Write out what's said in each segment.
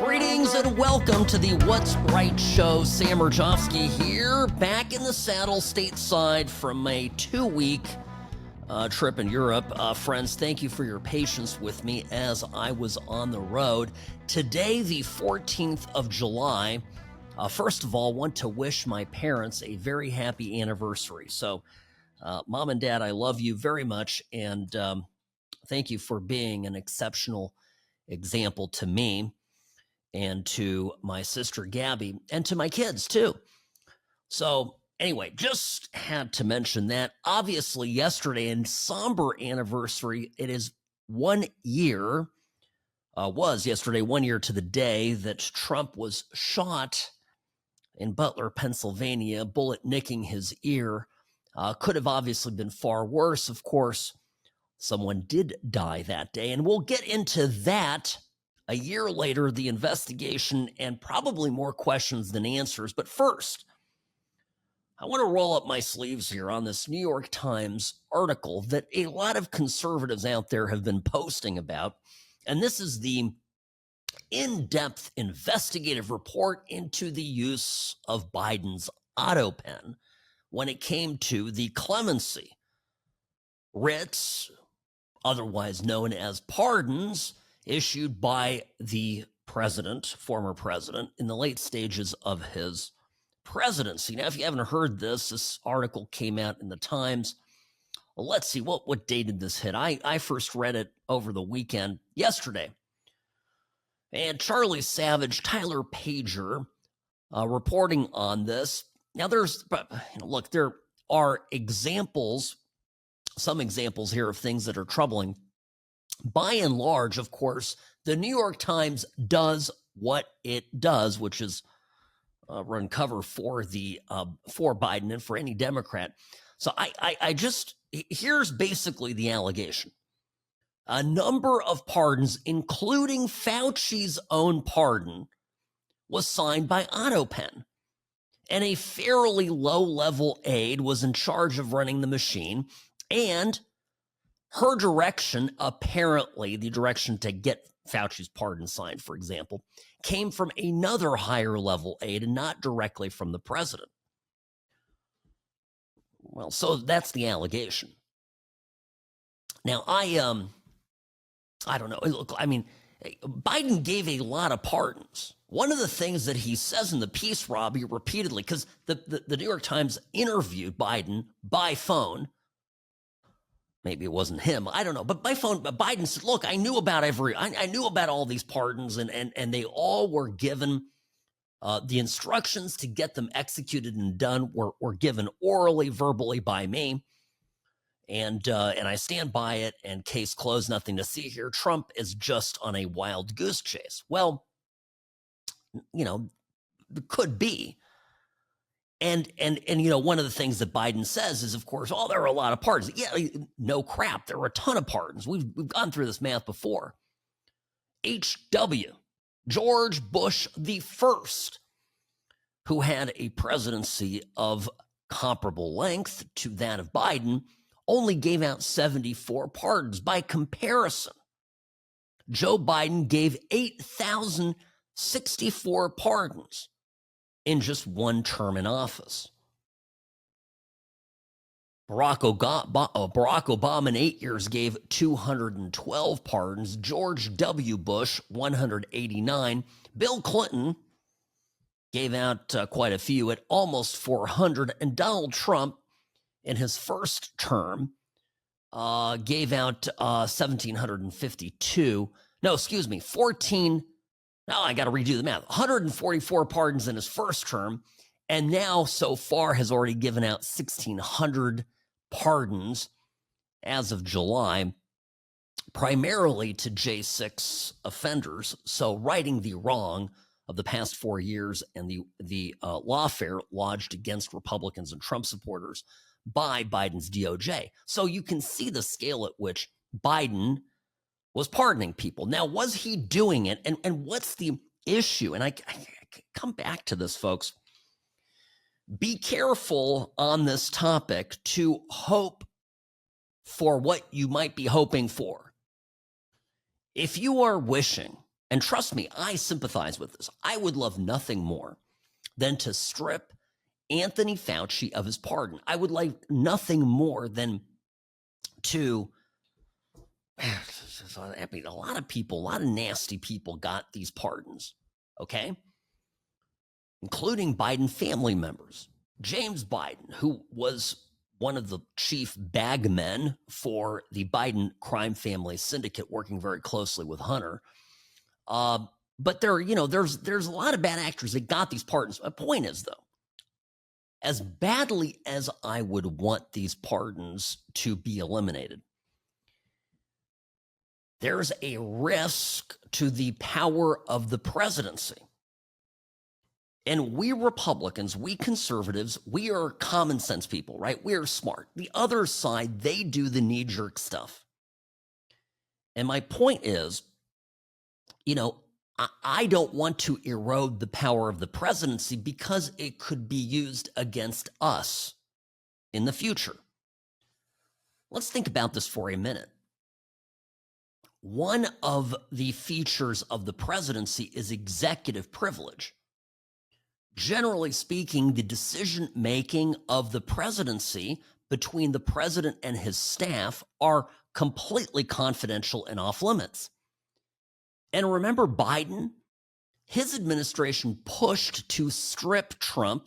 Greetings and welcome to the What's Right show. Sam Mirejovsky here, back in the saddle stateside from a 2-week trip in Europe. Friends, thank you for your patience with me as I was on the road. Today, the 14th of July, first of all, want to wish my parents a very happy anniversary. So, Mom and Dad, I love you very much, and thank you for being an exceptional example to me and to my sister Gabby, and to my kids too. So anyway, just had to mention that. Obviously, yesterday, in somber anniversary, it is 1 year, was yesterday 1 year to the day that Trump was shot in Butler, Pennsylvania, bullet nicking his ear. Could have obviously been far worse. Of course, someone did die that day, and we'll get into that. A year later, the investigation, and probably more questions than answers. But first, I want to roll up my sleeves here on this New York Times article that a lot of conservatives out there have been posting about. And this is the in-depth investigative report into the use of Biden's Autopen when it came to the clemency writs, otherwise known as pardons, issued by the president, former president, in the late stages of his presidency. Now, if you haven't heard this article came out in the Times. Well, let's see, what day did this hit? I first read it over the weekend, yesterday. And Charlie Savage, Tyler Pager, reporting on this. Now, look, there are examples, some examples here of things that are troubling. By and large, of course, the New York Times does what it does, which is run cover for Biden and for any Democrat. So here's basically the allegation. A number of pardons, including Fauci's own pardon, was signed by Autopen. And a fairly low-level aide was in charge of running the machine, and her direction, apparently, the direction to get Fauci's pardon signed, for example, came from another higher-level aide and not directly from the president. Well, so that's the allegation. Now, I don't know. Look, I mean, Biden gave a lot of pardons. One of the things that he says in the piece, Robbie, repeatedly, because the New York Times interviewed Biden by phone. Maybe it wasn't him. I don't know. But by phone, Biden said, look, I knew about I knew about all these pardons, and they all were given, the instructions to get them executed and done were given orally, verbally by me. And I stand by it, and case closed, nothing to see here. Trump is just on a wild goose chase. Well, it could be. And one of the things that Biden says is, of course, there are a lot of pardons. Yeah, no crap. There are a ton of pardons. We've gone through this math before. H.W. George Bush the First, who had a presidency of comparable length to that of Biden, only gave out 74 pardons. By comparison, Joe Biden gave 8,064 pardons in just one term in office. Barack Obama in 8 years gave 212 pardons. George W. Bush, 189. Bill Clinton gave out quite a few at almost 400. And Donald Trump, in his first term, gave out 1,752. No, excuse me, 14. Now I got to redo the math. 144 pardons in his first term, and now so far has already given out 1,600 pardons as of July, primarily to J6 offenders. So righting the wrong of the past 4 years and the lawfare lodged against Republicans and Trump supporters by Biden's DOJ. So you can see the scale at which Biden was pardoning people. Now, was he doing it? And what's the issue? And I come back to this, folks. Be careful on this topic to hope for what you might be hoping for. If you are wishing, and trust me, I sympathize with this, I would love nothing more than to strip Anthony Fauci of his pardon. I would like nothing more than to, I mean, a lot of people, a lot of nasty people got these pardons, okay? Including Biden family members. James Biden, who was one of the chief bagmen for the Biden crime family syndicate, working very closely with Hunter. But there's a lot of bad actors that got these pardons. My point is, though, as badly as I would want these pardons to be eliminated, there's a risk to the power of the presidency. And we Republicans, we conservatives, we are common sense people, right? We are smart. The other side, they do the knee-jerk stuff. And my point is, I don't want to erode the power of the presidency because it could be used against us in the future. Let's think about this for a minute. One of the features of the presidency is executive privilege. Generally speaking, the decision-making of the presidency between the president and his staff are completely confidential and off limits. And remember Biden? His administration pushed to strip Trump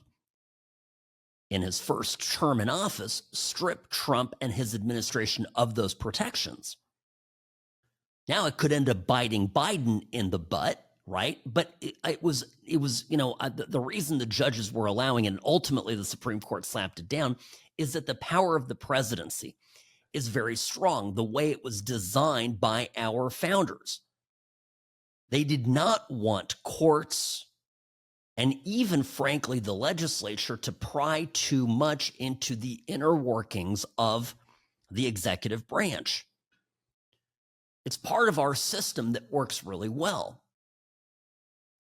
in his first term in office, strip Trump and his administration of those protections. Now it could end up biting Biden in the butt, right? But it was the reason the judges were allowing it, and ultimately the Supreme Court slapped it down, is that the power of the presidency is very strong, the way it was designed by our founders. They did not want courts and even, frankly, the legislature to pry too much into the inner workings of the executive branch. It's part of our system that works really well.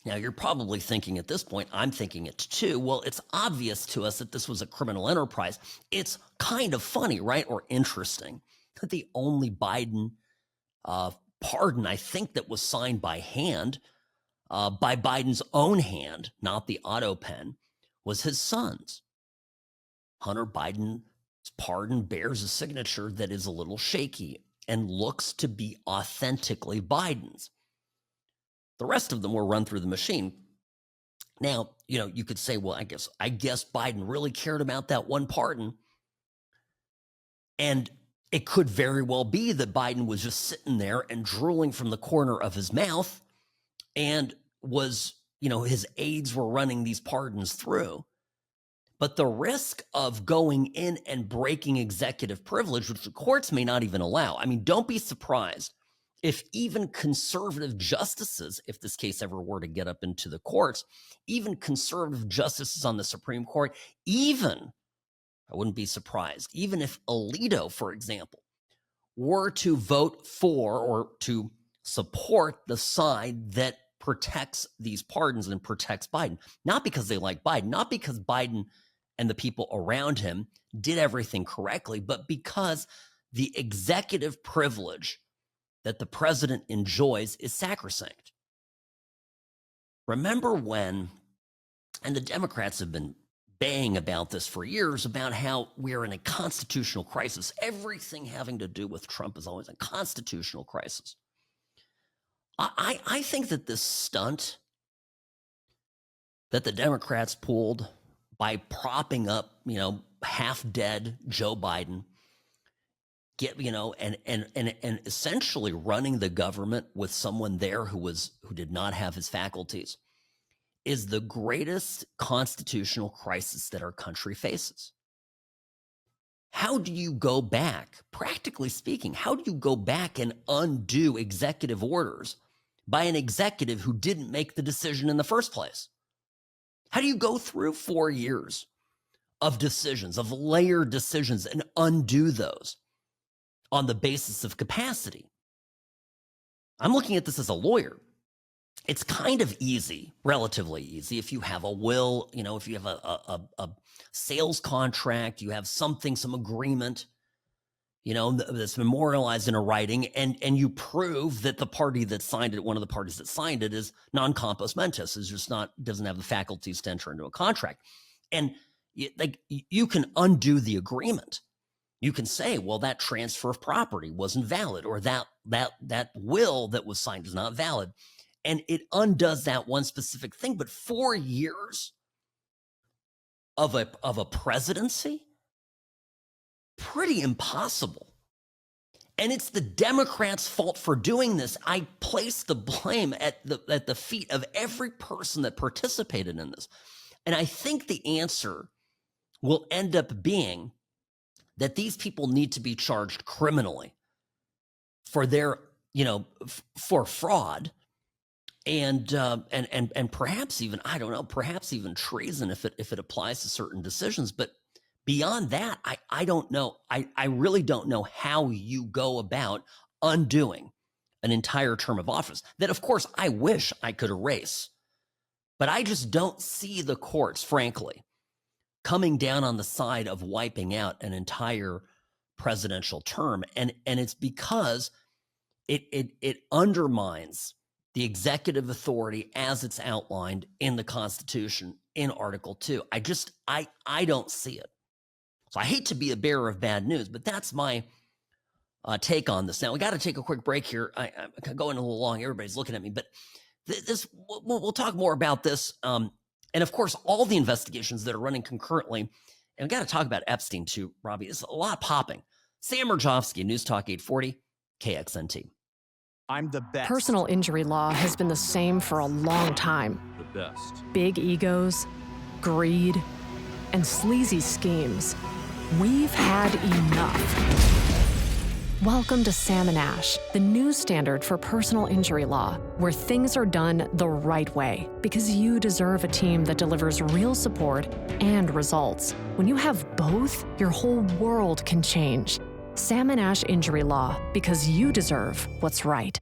Now, you're probably thinking at this point, I'm thinking it too, well, it's obvious to us that this was a criminal enterprise. It's kind of funny, right, or interesting that the only Biden pardon, I think, that was signed by hand, by Biden's own hand, not the Autopen, was his son's. Hunter Biden's pardon bears a signature that is a little shaky and looks to be authentically Biden's. The rest of them were run through the machine. Now, you could say, well, I guess Biden really cared about that one pardon. And it could very well be that Biden was just sitting there and drooling from the corner of his mouth and was, his aides were running these pardons through. But the risk of going in and breaking executive privilege, which the courts may not even allow, I mean, don't be surprised if even conservative justices, if this case ever were to get up into the courts, even conservative justices on the Supreme Court, I wouldn't be surprised, even if Alito, for example, were to vote for or to support the side that protects these pardons and protects Biden, not because they like Biden, not because Biden and the people around him did everything correctly, but because the executive privilege that the president enjoys is sacrosanct. Remember when, and the Democrats have been baying about this for years, about how we're in a constitutional crisis. Everything having to do with Trump is always a constitutional crisis. I think that this stunt that the Democrats pulled by propping up, half dead Joe Biden, and essentially running the government with someone there who did not have his faculties, is the greatest constitutional crisis that our country faces. How do you go back, practically speaking, how do you go back and undo executive orders by an executive who didn't make the decision in the first place? How do you go through 4 years of decisions, of layered decisions, and undo those on the basis of capacity? I'm looking at this as a lawyer. It's kind of easy, relatively easy, if you have a will, if you have a sales contract, you have something, some agreement. that's memorialized in a writing, and you prove that the party that signed it, one of the parties that signed it, is non compos mentis, is just not, doesn't have the faculties to enter into a contract. And you can undo the agreement. You can say, well, that transfer of property wasn't valid, or that will that was signed is not valid. And it undoes that one specific thing. But 4 years of a presidency, pretty impossible. And it's the Democrats' fault for doing this. I place the blame at the feet of every person that participated in this. And I think the answer will end up being that these people need to be charged criminally for their, for fraud, and perhaps even, I don't know, perhaps even treason if it applies to certain decisions. But beyond that, I don't know. I really don't know how you go about undoing an entire term of office that, of course, I wish I could erase. But I just don't see the courts, frankly, coming down on the side of wiping out an entire presidential term. And it's because it undermines the executive authority as it's outlined in the Constitution in Article 2. I don't see it. So I hate to be a bearer of bad news, but that's my take on this. Now, we got to take a quick break here. I'm going a little long. Everybody's looking at me, but we'll talk more about this. And of course, all the investigations that are running concurrently. And we got to talk about Epstein too, Robbie. There's a lot popping. Sam Mirejovsky, News Talk 840, KXNT. I'm the best. Personal injury law has been the same for a long time. The best. Big egos, greed, and sleazy schemes. We've had enough. Welcome to Sam and Ash, the new standard for personal injury law, where things are done the right way, because you deserve a team that delivers real support and results. When you have both, your whole world can change. Sam and Ash Injury Law, because you deserve what's right.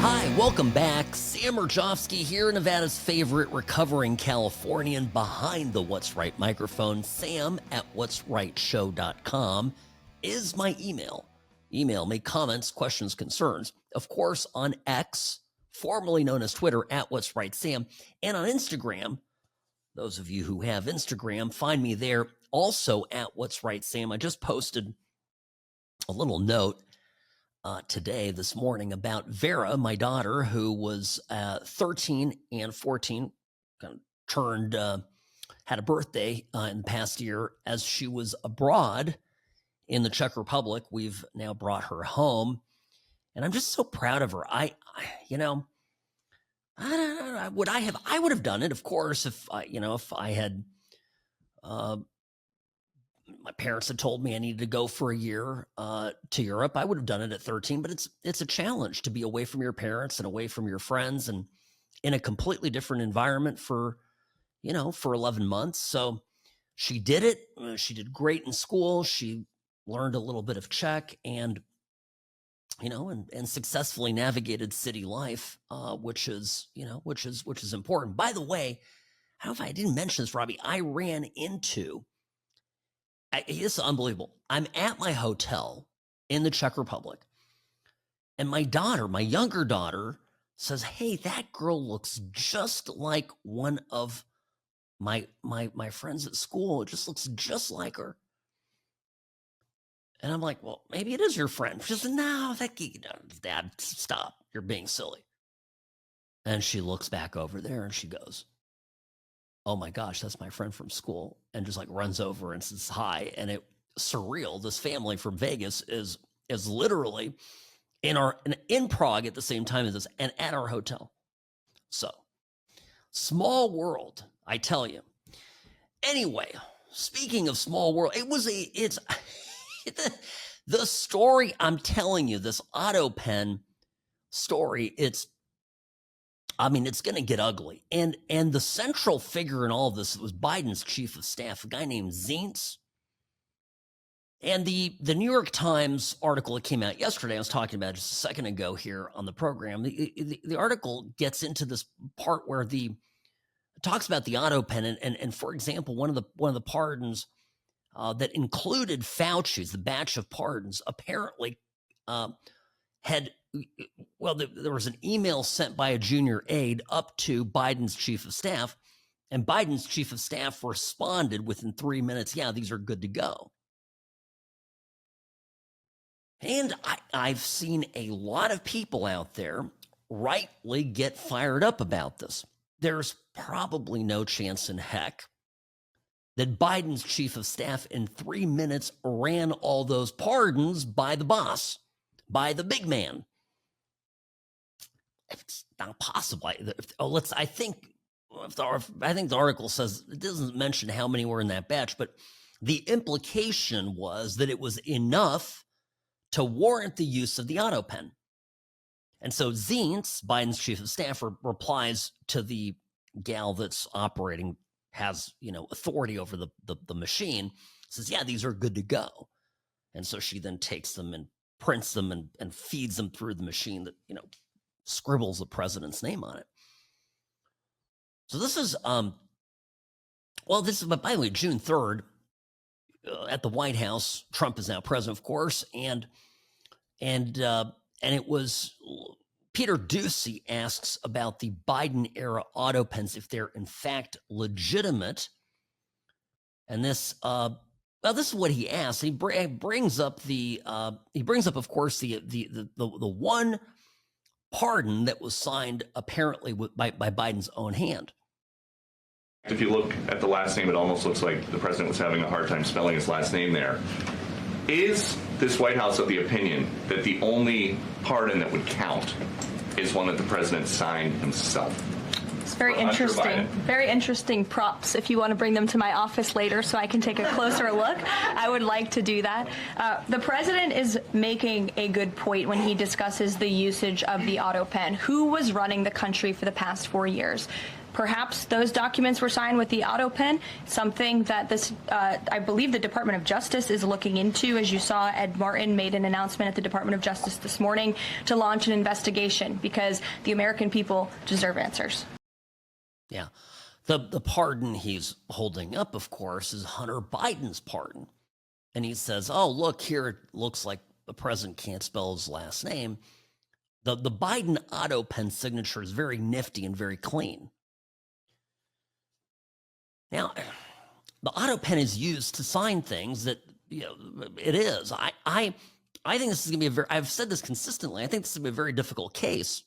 Hi, welcome back. Sam Mirejovsky here, Nevada's favorite recovering Californian, behind the What's Right microphone. Sam at what'srightshow.com is my email. Email me comments, questions, concerns. Of course, on X, formerly known as Twitter, at What's Right Sam, and on Instagram. Those of you who have Instagram, find me there, also at What's Right Sam. I just posted a little note this morning about Vera, my daughter, who was 13 and 14, kind of turned, had a birthday in the past year as she was abroad in the Czech Republic. We've now brought her home, and I'm just so proud of her. I would have done it, of course, if I had, my parents had told me I needed to go for a year to Europe. I would have done it at 13, but it's a challenge to be away from your parents and away from your friends and in a completely different environment for 11 months. So she did it. She did great in school. She learned a little bit of Czech and successfully navigated city life, which is important. By the way, I don't know if I didn't mention this, Robbie. I ran into, it's unbelievable. I'm at my hotel in the Czech Republic, and my younger daughter, says, "Hey, that girl looks just like one of my friends at school. It just looks just like her." And I'm like, "Well, maybe it is your friend." She says, "No, Dad, stop. You're being silly." And she looks back over there and she goes, "Oh my gosh, that's my friend from school," and just like runs over and says hi. And it's surreal. This family from Vegas is literally in Prague at the same time as us and at our hotel. So small world, I tell you. Anyway, speaking of small world, it's the story I'm telling you, this Autopen story, it's going to get ugly. And the central figure in all of this was Biden's chief of staff, a guy named Zients. And the New York Times article that came out yesterday, I was talking about just a second ago here on the program, the article gets into this part where it talks about the Autopen, and for example, one of the pardons that included Fauci's, the batch of pardons, apparently had, well, there was an email sent by a junior aide up to Biden's chief of staff, and Biden's chief of staff responded within 3 minutes, yeah, these are good to go. And I've seen a lot of people out there rightly get fired up about this. There's probably no chance in heck that Biden's chief of staff in 3 minutes ran all those pardons by the boss, by the big man. It's not possible. I think the article says, it doesn't mention how many were in that batch, but the implication was that it was enough to warrant the use of the Autopen. And so Zients, Biden's chief of staff, replies to the gal that's operating, has, authority over the machine, says, yeah, these are good to go. And so she then takes them and prints them and feeds them through the machine that, scribbles the president's name on it. So this is, but by the way, June 3rd, at the White House, Trump is now president, of course, and it was Peter Doocy asks about the Biden era Autopens, if they're in fact legitimate. And this, this is what he asks. He brings up of course, the one pardon that was signed apparently by Biden's own hand. If you look at the last name, it almost looks like the president was having a hard time spelling his last name there. Is this White House of the opinion that the only pardon that would count is one that the president signed himself? It's very interesting. Very interesting props. If you want to bring them to my office later so I can take a closer look, I would like to do that. The president is making a good point when he discusses the usage of the Autopen. Who was running the country for the past 4 years? Perhaps those documents were signed with the Autopen, something that this, I believe the Department of Justice is looking into. As you saw, Ed Martin made an announcement at the Department of Justice this morning to launch an investigation because the American people deserve answers. Yeah. The pardon he's holding up, of course, is Hunter Biden's pardon. And he says, oh, look, here it looks like the president can't spell his last name. The Biden Autopen signature is very nifty and very clean. Now, the Autopen is used to sign things that, it is. I think this is going to be I've said this consistently, I think this is going to be a very difficult case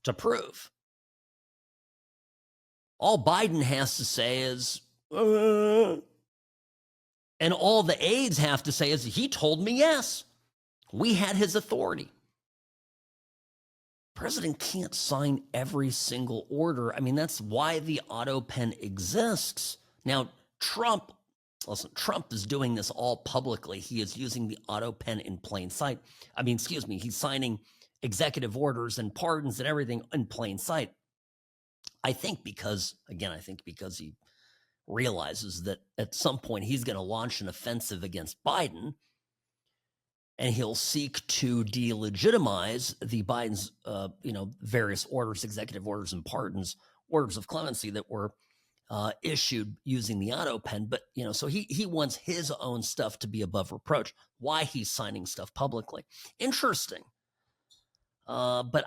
to prove. All Biden has to say is, and all the aides have to say is, he told me yes. We had his authority. President can't sign every single order. I mean, that's why the Autopen exists. Now, Trump is doing this all publicly. He is using the Autopen in plain sight. He's signing executive orders and pardons and everything in plain sight. I think because he realizes that at some point he's going to launch an offensive against Biden, and he'll seek to delegitimize the Biden's, various orders, executive orders and pardons, orders of clemency that were issued using the Autopen. But, so he wants his own stuff to be above reproach. Why he's signing stuff publicly. Interesting. But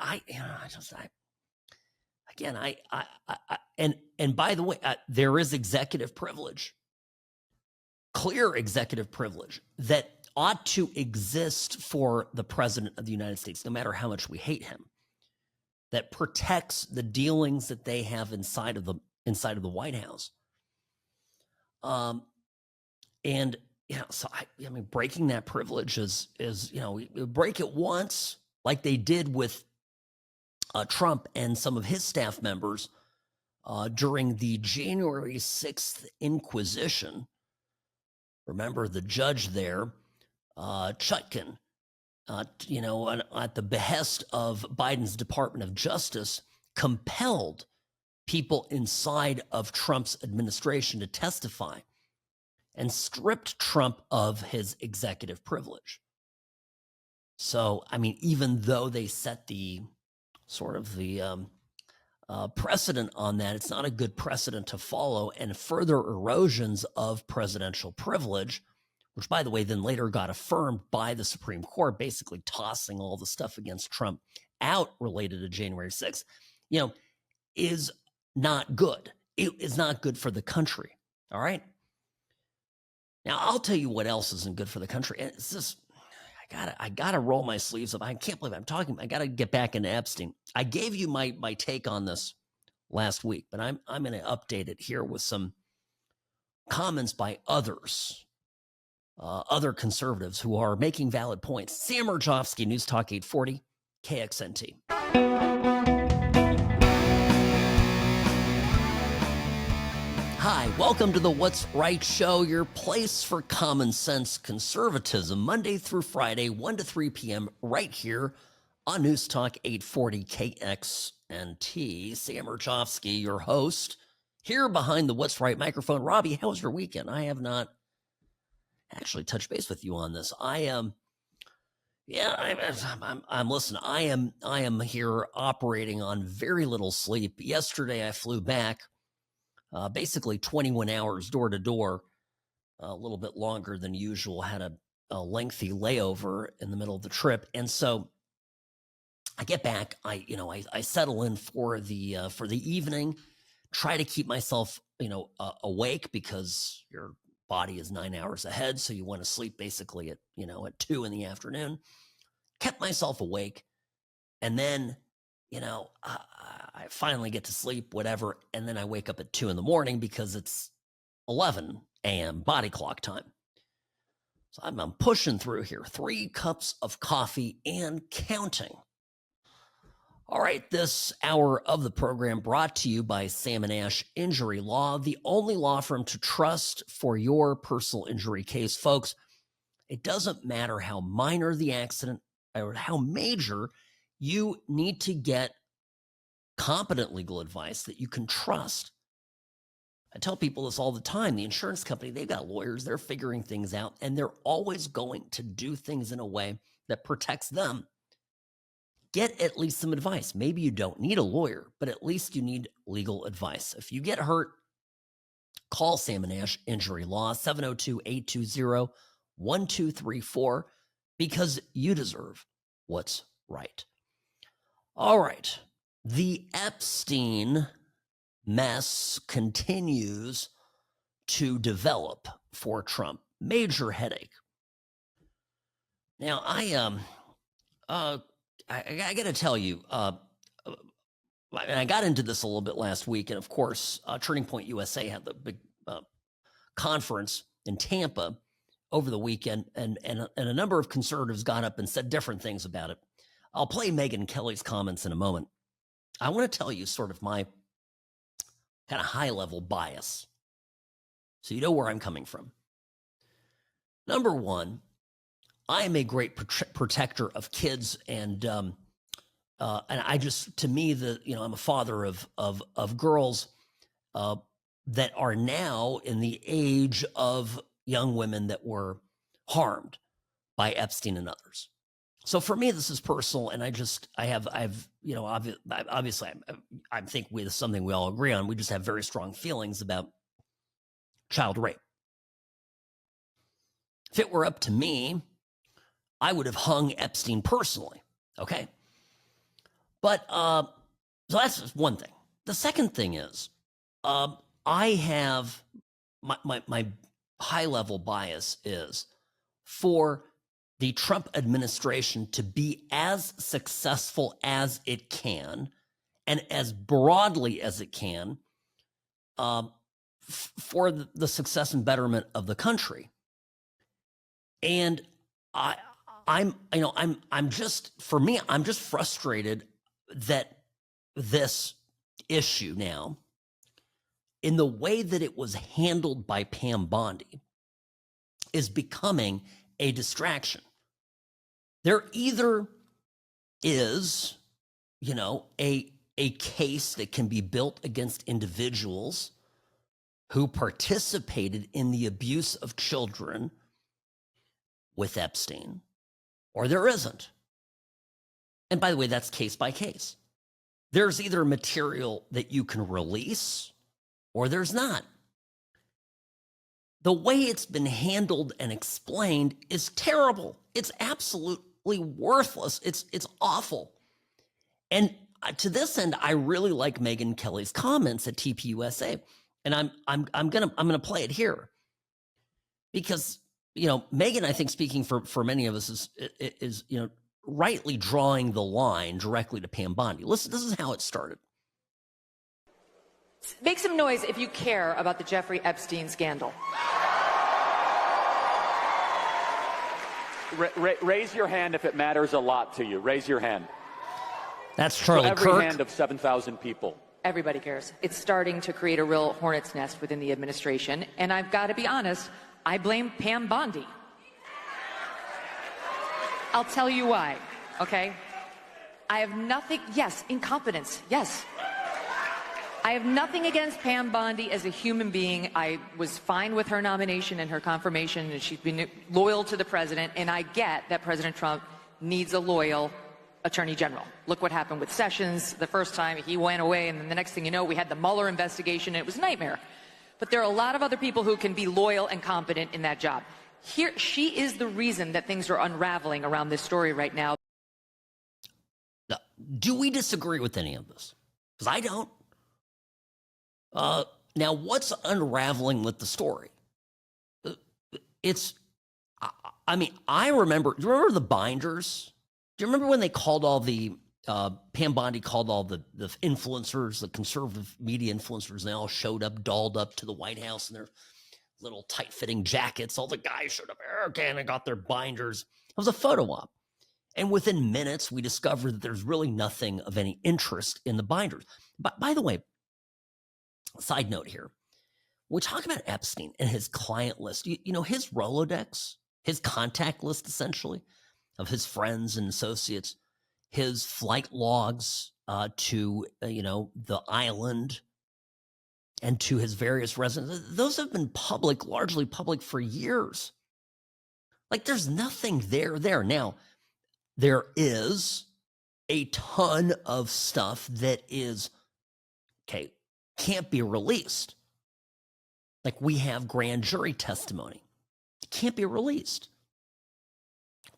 and by the way, there is executive privilege, clear executive privilege that ought to exist for the president of the United States, no matter how much we hate him, that protects the dealings that they have inside of the White House. Breaking that privilege is break it once, like they did with Trump and some of his staff members during the January 6th Inquisition. Remember the judge there, Chutkan, at the behest of Biden's Department of Justice, compelled people inside of Trump's administration to testify and stripped Trump of his executive privilege. So, even though they set the precedent on that. It's not a good precedent to follow, and further erosions of presidential privilege, which, by the way, then later got affirmed by the Supreme Court, basically tossing all the stuff against Trump out related to January 6th, is not good. It is not good for the country. All right. Now, I'll tell you what else isn't good for the country. And it's just, I gotta roll my sleeves up. I can't believe I'm talking. I gotta get back into Epstein. I gave you my take on this last week, but I'm going to update it here with some comments by others, other conservatives who are making valid points. Sam Mirejovsky, News Talk 840, KXNT. Hi, welcome to the What's Right Show, your place for common sense conservatism, Monday through Friday, 1 to 3 p.m., right here on News Talk 840 KXNT. Sam Mirejovsky, your host, here behind the What's Right microphone. Robbie, how was your weekend? I have not actually touched base with you on this. I'm listen, I am here operating on very little sleep. Yesterday I flew back basically 21 hours door to door, a little bit longer than usual, had a lengthy layover in the middle of the trip. And so I get back, I settle in for the evening, try to keep myself, awake because your body is 9 hours ahead. So you want to sleep basically at 2 in the afternoon. Kept myself awake. And then, I finally get to sleep, whatever. And then I wake up at 2 in the morning because it's 11 a.m. body clock time. So I'm pushing through here. 3 cups of coffee and counting. All right, this hour of the program brought to you by Sam & Ash Injury Law, the only law firm to trust for your personal injury case. Folks, it doesn't matter how minor the accident or how major, you need to get competent legal advice that you can trust. I tell people this all the time. The insurance company, they've got lawyers, they're figuring things out, and they're always going to do things in a way that protects them. Get at least some advice. Maybe you don't need a lawyer, but at least you need legal advice. If you get hurt, call Sam & Ash Injury Law, 702-820-1234, because you deserve what's right. All right. The Epstein mess continues to develop for Trump. Major headache. Now, I got to tell you, I got into this a little bit last week, and of course, Turning Point USA had the big conference in Tampa over the weekend, and a number of conservatives got up and said different things about it. I'll play Megyn Kelly's comments in a moment. I want to tell you sort of my kind of high-level bias, so you know where I'm coming from. Number one, I am a great protector of kids, and I just, to me, I'm a father of girls that are now in the age of young women that were harmed by Epstein and others. So for me, this is personal, and obviously, I think it's something we all agree on. We just have very strong feelings about child rape. If it were up to me, I would have hung Epstein personally, okay? But, so that's just one thing. The second thing is, I have, my high-level bias is for the Trump administration to be as successful as it can and as broadly as it can for the success and betterment of the country. And I'm just frustrated that this issue now, in the way that it was handled by Pam Bondi, is becoming a distraction. There either is, a case that can be built against individuals who participated in the abuse of children with Epstein, or there isn't. And by the way, that's case by case. There's either material that you can release or there's not. The way it's been handled and explained is terrible. It's absolutely worthless. It's awful. And to this end, I really like Megyn Kelly's comments at TPUSA, and I'm gonna play it here because Megyn, I think, speaking for many of us, is rightly drawing the line directly to Pam Bondi. Listen, this is how it started. Make some noise if you care about the Jeffrey Epstein scandal. Raise your hand if it matters a lot to you. Raise your hand. That's Charlie Kirk. Every hand of 7,000 people. Everybody cares. It's starting to create a real hornet's nest within the administration. And I've got to be honest, I blame Pam Bondi. I'll tell you why, okay? I have nothing, yes, incompetence, yes. I have nothing against Pam Bondi as a human being. I was fine with her nomination and her confirmation, and she's been loyal to the president, and I get that President Trump needs a loyal attorney general. Look what happened with Sessions the first time. He went away, and then the next thing you know, we had the Mueller investigation, and it was a nightmare. But there are a lot of other people who can be loyal and competent in that job. Here, she is the reason that things are unraveling around this story right now. Now, do we disagree with any of this? Because I don't. Now, what's unraveling with the story? I remember, do you remember the binders? Do you remember when they called all the, Pam Bondi called all the influencers, the conservative media influencers, and they all showed up, dolled up to the White House in their little tight-fitting jackets. All the guys showed up, okay, and they got their binders. It was a photo op. And within minutes, we discovered that there's really nothing of any interest in the binders. But by the way, side note here, when we talk about Epstein and his client list, his Rolodex, his contact list, essentially, of his friends and associates, his flight logs to, the island and to his various residents, those have been public, largely public for years. Like, there's nothing there. Now, there is a ton of stuff that is, can't be released. Like, we have grand jury testimony. It can't be released.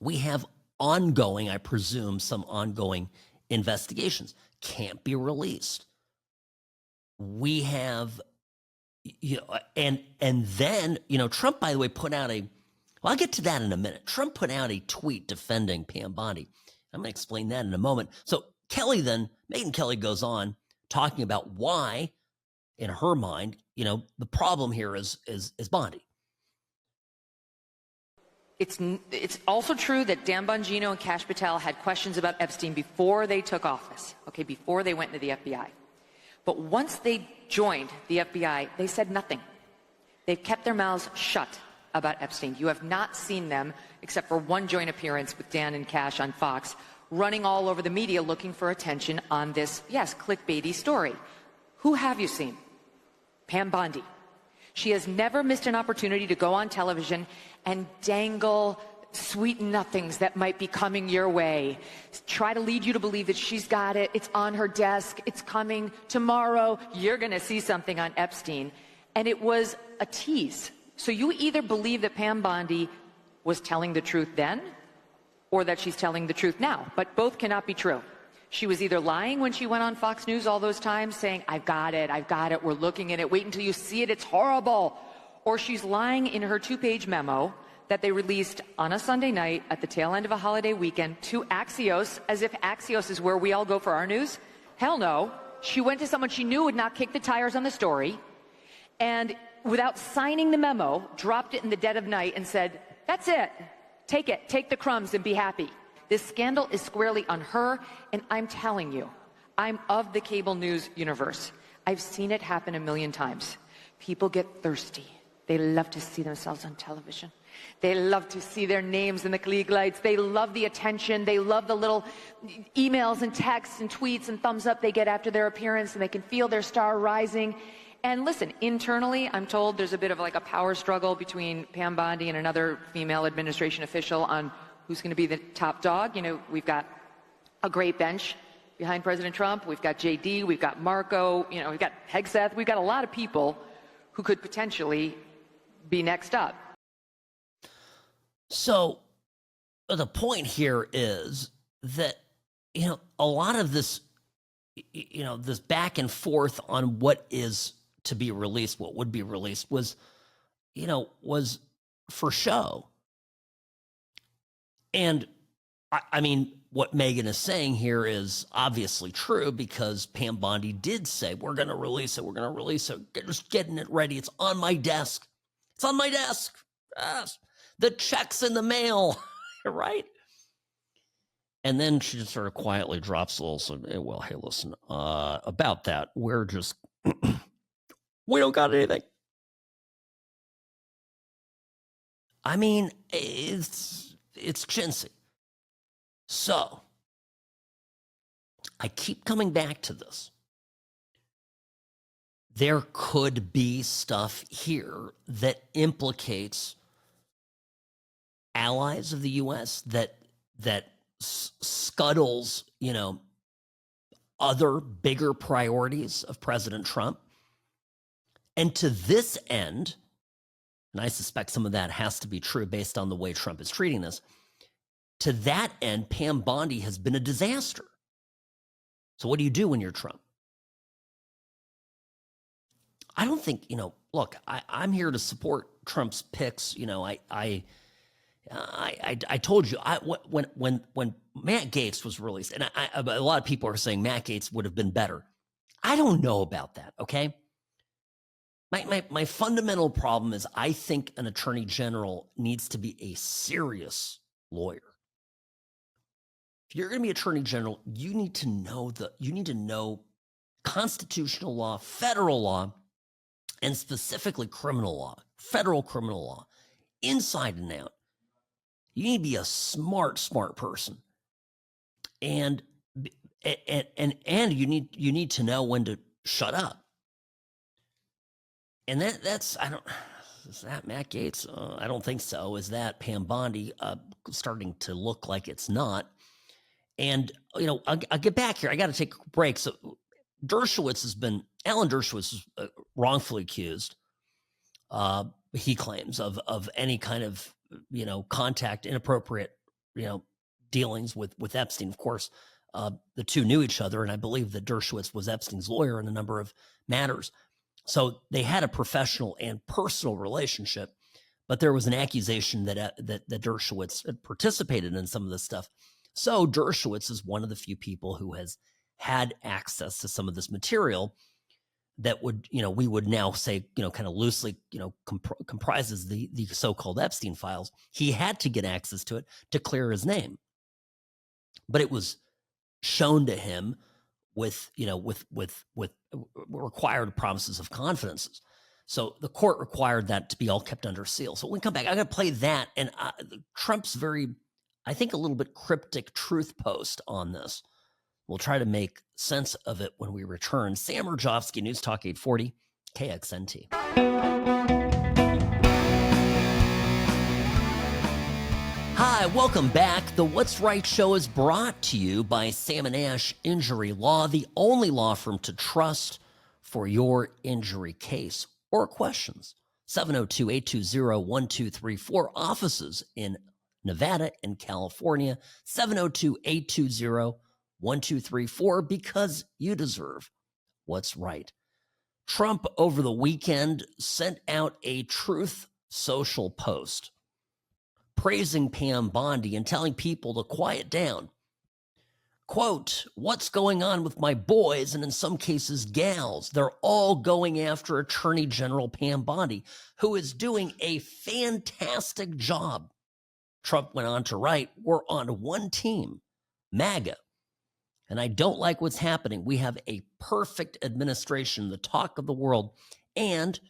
We have ongoing, I presume, some ongoing investigations. Can't be released. We have, and then, Trump, by the way, put out I'll get to that in a minute. Trump put out a tweet defending Pam Bondi. I'm going to explain that in a moment. So Megyn Kelly goes on talking about why, in her mind, the problem here is Bondi. It's also true that Dan Bongino and Kash Patel had questions about Epstein before they took office, before they went into the FBI. But once they joined the FBI, they said nothing. They've kept their mouths shut about Epstein. You have not seen them, except for one joint appearance with Dan and Kash on Fox, running all over the media looking for attention on this, yes, clickbaity story. Who have you seen? Pam Bondi. She has never missed an opportunity to go on television and dangle sweet nothings that might be coming your way. Try to lead you to believe that she's got it, it's on her desk, it's coming tomorrow, you're going to see something on Epstein. And it was a tease. So you either believe that Pam Bondi was telling the truth then, or that she's telling the truth now. But both cannot be true. She was either lying when she went on Fox News all those times saying, I've got it, we're looking at it, wait until you see it, it's horrible. Or she's lying in her 2-page memo that they released on a Sunday night at the tail end of a holiday weekend to Axios, as if Axios is where we all go for our news. Hell no. She went to someone she knew would not kick the tires on the story, and without signing the memo, dropped it in the dead of night and said, that's it. Take the crumbs and be happy. This scandal is squarely on her, and I'm telling you, I'm of the cable news universe. I've seen it happen a million times. People get thirsty. They love to see themselves on television. They love to see their names in the Klieg lights. They love the attention. They love the little emails and texts and tweets and thumbs up they get after their appearance, and they can feel their star rising. And listen, internally, I'm told there's a bit of like a power struggle between Pam Bondi and another female administration official on who's going to be the top dog. We've got a great bench behind President Trump. We've got JD, we've got Marco, we've got Hegseth. We've got a lot of people who could potentially be next up. So the point here is that, a lot of this, this back and forth on what is to be released, what would be released was for show. And I mean, what Megyn is saying here is obviously true, because Pam Bondi did say, we're going to release it. We're going to release it. Just getting it ready. It's on my desk. It's on my desk. The check's in the mail, right? And then she just sort of quietly drops a little, so, well, hey, listen, about that, we're just, we don't got anything. I mean, it's chintzy. So, I keep coming back to this. There could be stuff here that implicates allies of the U.S., that scuttles, other bigger priorities of President Trump. And to this end, and I suspect some of that has to be true based on the way Trump is treating this, to that end, Pam Bondi has been a disaster. So what do you do when you're Trump? I don't think, look, I'm here to support Trump's picks. I told you, when Matt Gaetz was released, and a lot of people are saying Matt Gaetz would have been better. I don't know about that, okay? My fundamental problem is I think an attorney general needs to be a serious lawyer. If you're going to be attorney general, you need to know constitutional law, federal law, and specifically criminal law, federal criminal law, inside and out. You need to be a smart person, and you need to know when to shut up. And is that Matt Gaetz? I don't think so. Is that Pam Bondi? Starting to look like it's not. And I'll get back here. I got to take a break. So Alan Dershowitz is wrongfully accused. He claims of any kind of contact, inappropriate dealings with Epstein. Of course, the two knew each other, and I believe that Dershowitz was Epstein's lawyer in a number of matters. So they had a professional and personal relationship, but there was an accusation that Dershowitz had participated in some of this stuff. So Dershowitz is one of the few people who has had access to some of this material that would, we would now say, kind of loosely, comprises the so-called Epstein files. He had to get access to it to clear his name, but it was shown to him with required promises of confidences. So the court required that to be all kept under seal. So when we come back, I'm going to play that and Trump's very, I think, a little bit cryptic truth post on this. We'll try to make sense of it when we return. Sam Mirejovsky, News Talk 840, KXNT. Hi, welcome back. The What's Right Show is brought to you by Sam & Ash Injury Law, the only law firm to trust for your injury case or questions. 702-820-1234, offices in Nevada and California. 702-820-1234, because you deserve what's right. Trump over the weekend sent out a Truth Social post praising Pam Bondi and telling people to quiet down. Quote, what's going on with my boys, and in some cases gals? They're all going after Attorney General Pam Bondi, who is doing a fantastic job. Trump went on to write, we're on one team, MAGA. And I don't like what's happening. We have a perfect administration, the talk of the world, and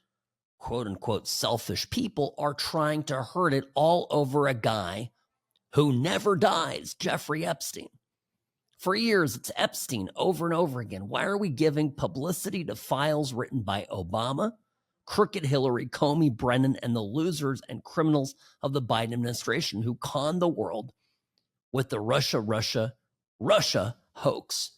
quote unquote selfish people are trying to hurt it all over a guy who never dies, Jeffrey Epstein. For years, it's Epstein over and over again. Why are we giving publicity to files written by Obama, crooked Hillary, Comey, Brennan, and the losers and criminals of the Biden administration who conned the world with the Russia hoax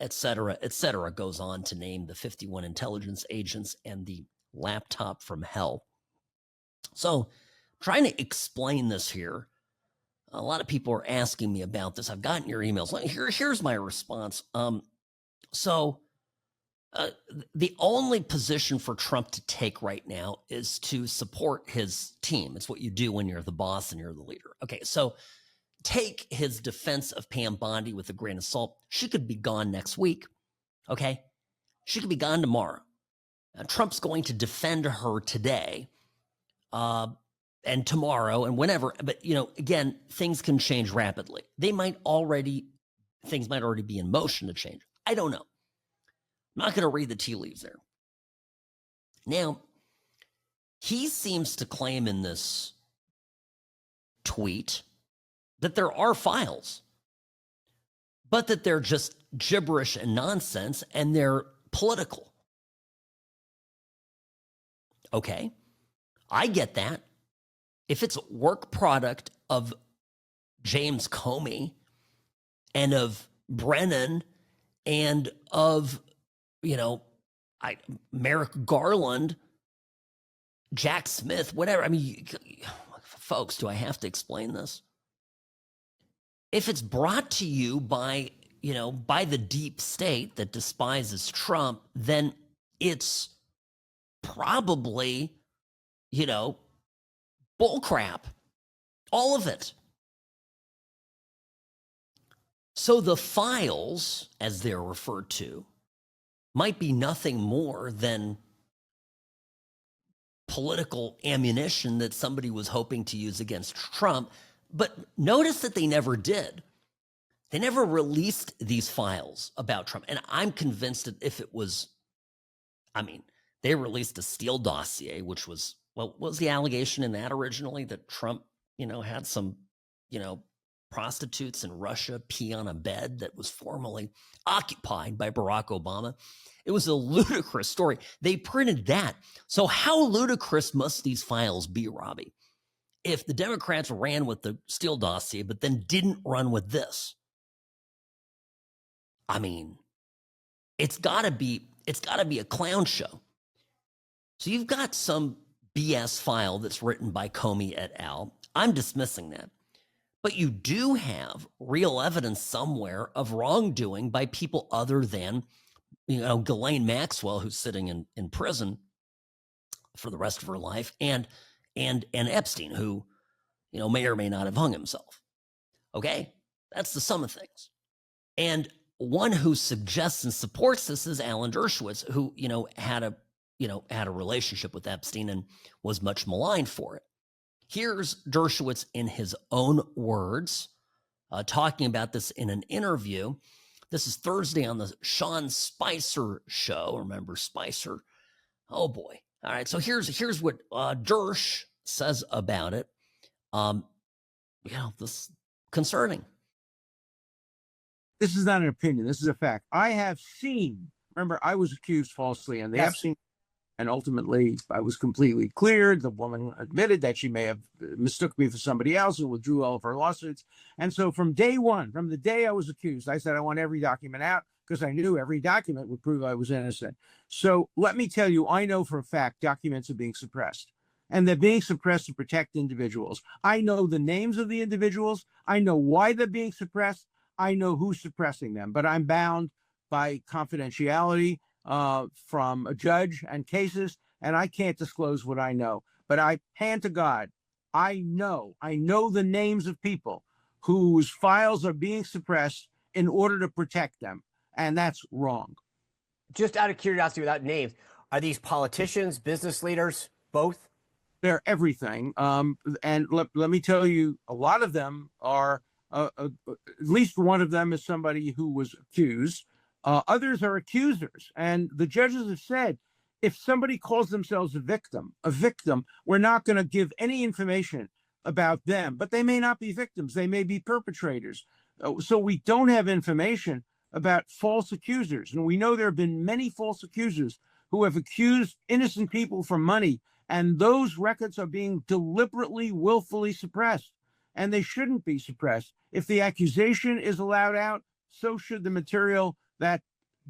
et cetera, goes on to name the 51 intelligence agents and the laptop from hell. So, trying to explain this here. A lot of people are asking me about this. I've gotten your emails. Here's my response. The only position for Trump to take right now is to support his team. It's what you do when you're the boss and you're the leader. Okay, so take his defense of Pam Bondi with a grain of salt. She could be gone next week. Okay, she could be gone tomorrow. Trump's going to defend her today, and tomorrow, and whenever. But again, things can change rapidly. Things might already be in motion to change. I don't know. I'm not going to read the tea leaves there. Now, he seems to claim in this tweet that there are files, but that they're just gibberish and nonsense, and they're political. Okay, I get that. If it's work product of James Comey and of Brennan and of, Merrick Garland, Jack Smith, whatever. I mean, folks, do I have to explain this? If it's brought to you by the deep state that despises Trump, then it's probably, bullcrap. All of it. So the files, as they're referred to, might be nothing more than political ammunition that somebody was hoping to use against Trump. But notice that they never did. They never released these files about Trump. And I'm convinced that if it was, they released a Steele dossier, which was, what was the allegation in that originally? That Trump, had some, prostitutes in Russia pee on a bed that was formerly occupied by Barack Obama. It was a ludicrous story. They printed that. So how ludicrous must these files be, Robbie? If the Democrats ran with the Steele dossier, but then didn't run with this. It's gotta be a clown show. So you've got some BS file that's written by Comey et al. I'm dismissing that. But you do have real evidence somewhere of wrongdoing by people other than, Ghislaine Maxwell, who's sitting in prison for the rest of her life, and Epstein, who, may or may not have hung himself. Okay? That's the sum of things. And one who suggests and supports this is Alan Dershowitz, who, had a relationship with Epstein and was much maligned for it. Here's Dershowitz in his own words, talking about this in an interview. This is Thursday on the Sean Spicer show. Remember Spicer? Oh boy. All right. So here's what Dersh says about it. This concerning. This is not an opinion. This is a fact. I have seen, remember, I was accused falsely on the Epstein, and ultimately I was completely cleared. The woman admitted that she may have mistook me for somebody else and withdrew all of her lawsuits. And so from day one, from the day I was accused, I said I want every document out because I knew every document would prove I was innocent. So let me tell you, I know for a fact documents are being suppressed. And they're being suppressed to protect individuals. I know the names of the individuals. I know why they're being suppressed. I know who's suppressing them. But I'm bound by confidentiality from a judge and cases, and I can't disclose what I know. But I hand to God, I know the names of people whose files are being suppressed in order to protect them. And that's wrong. Just out of curiosity, without names, are these politicians, business leaders, both? They're everything. And let me tell you, a lot of them are, at least one of them is somebody who was accused. Others are accusers. And the judges have said, if somebody calls themselves a victim, we're not going to give any information about them. But they may not be victims. They may be perpetrators. So we don't have information about false accusers. And we know there have been many false accusers who have accused innocent people for money. And those records are being deliberately, willfully suppressed. And they shouldn't be suppressed. If the accusation is allowed out, so should the material that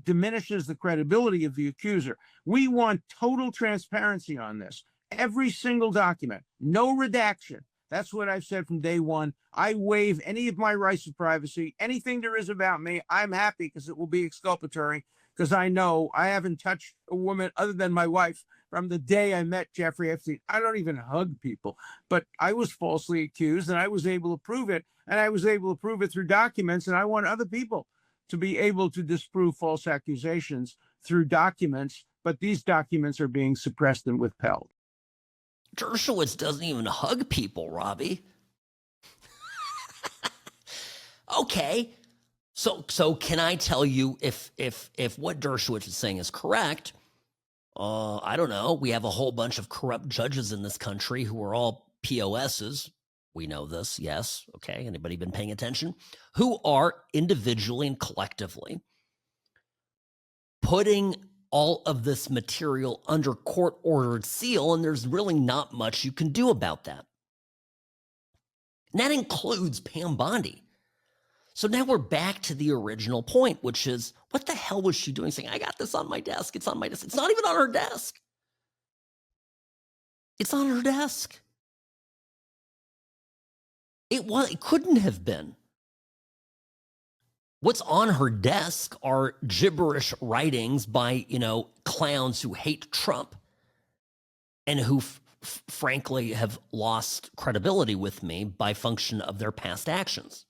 diminishes the credibility of the accuser. We want total transparency on this. Every single document, no redaction. That's what I've said from day one. I waive any of my rights of privacy. Anything there is about me, I'm happy because it will be exculpatory, because I know I haven't touched a woman other than my wife from the day I met Jeffrey Epstein. I don't even hug people, but I was falsely accused and I was able to prove it. And I was able to prove it through documents. And I want other people to be able to disprove false accusations through documents. But these documents are being suppressed and withheld. Dershowitz doesn't even hug people, Robbie. Okay. So can I tell you if what Dershowitz is saying is correct? I don't know. We have a whole bunch of corrupt judges in this country who are all POSs. We know this, yes. Okay, anybody been paying attention? Who are individually and collectively putting all of this material under court-ordered seal, and there's really not much you can do about that. And that includes Pam Bondi. So now we're back to the original point, which is, what the hell was she doing saying, I got this on my desk, it's on my desk. It's not even on her desk. It's on her desk. It couldn't have been. What's on her desk are gibberish writings by, clowns who hate Trump and who frankly have lost credibility with me by function of their past actions.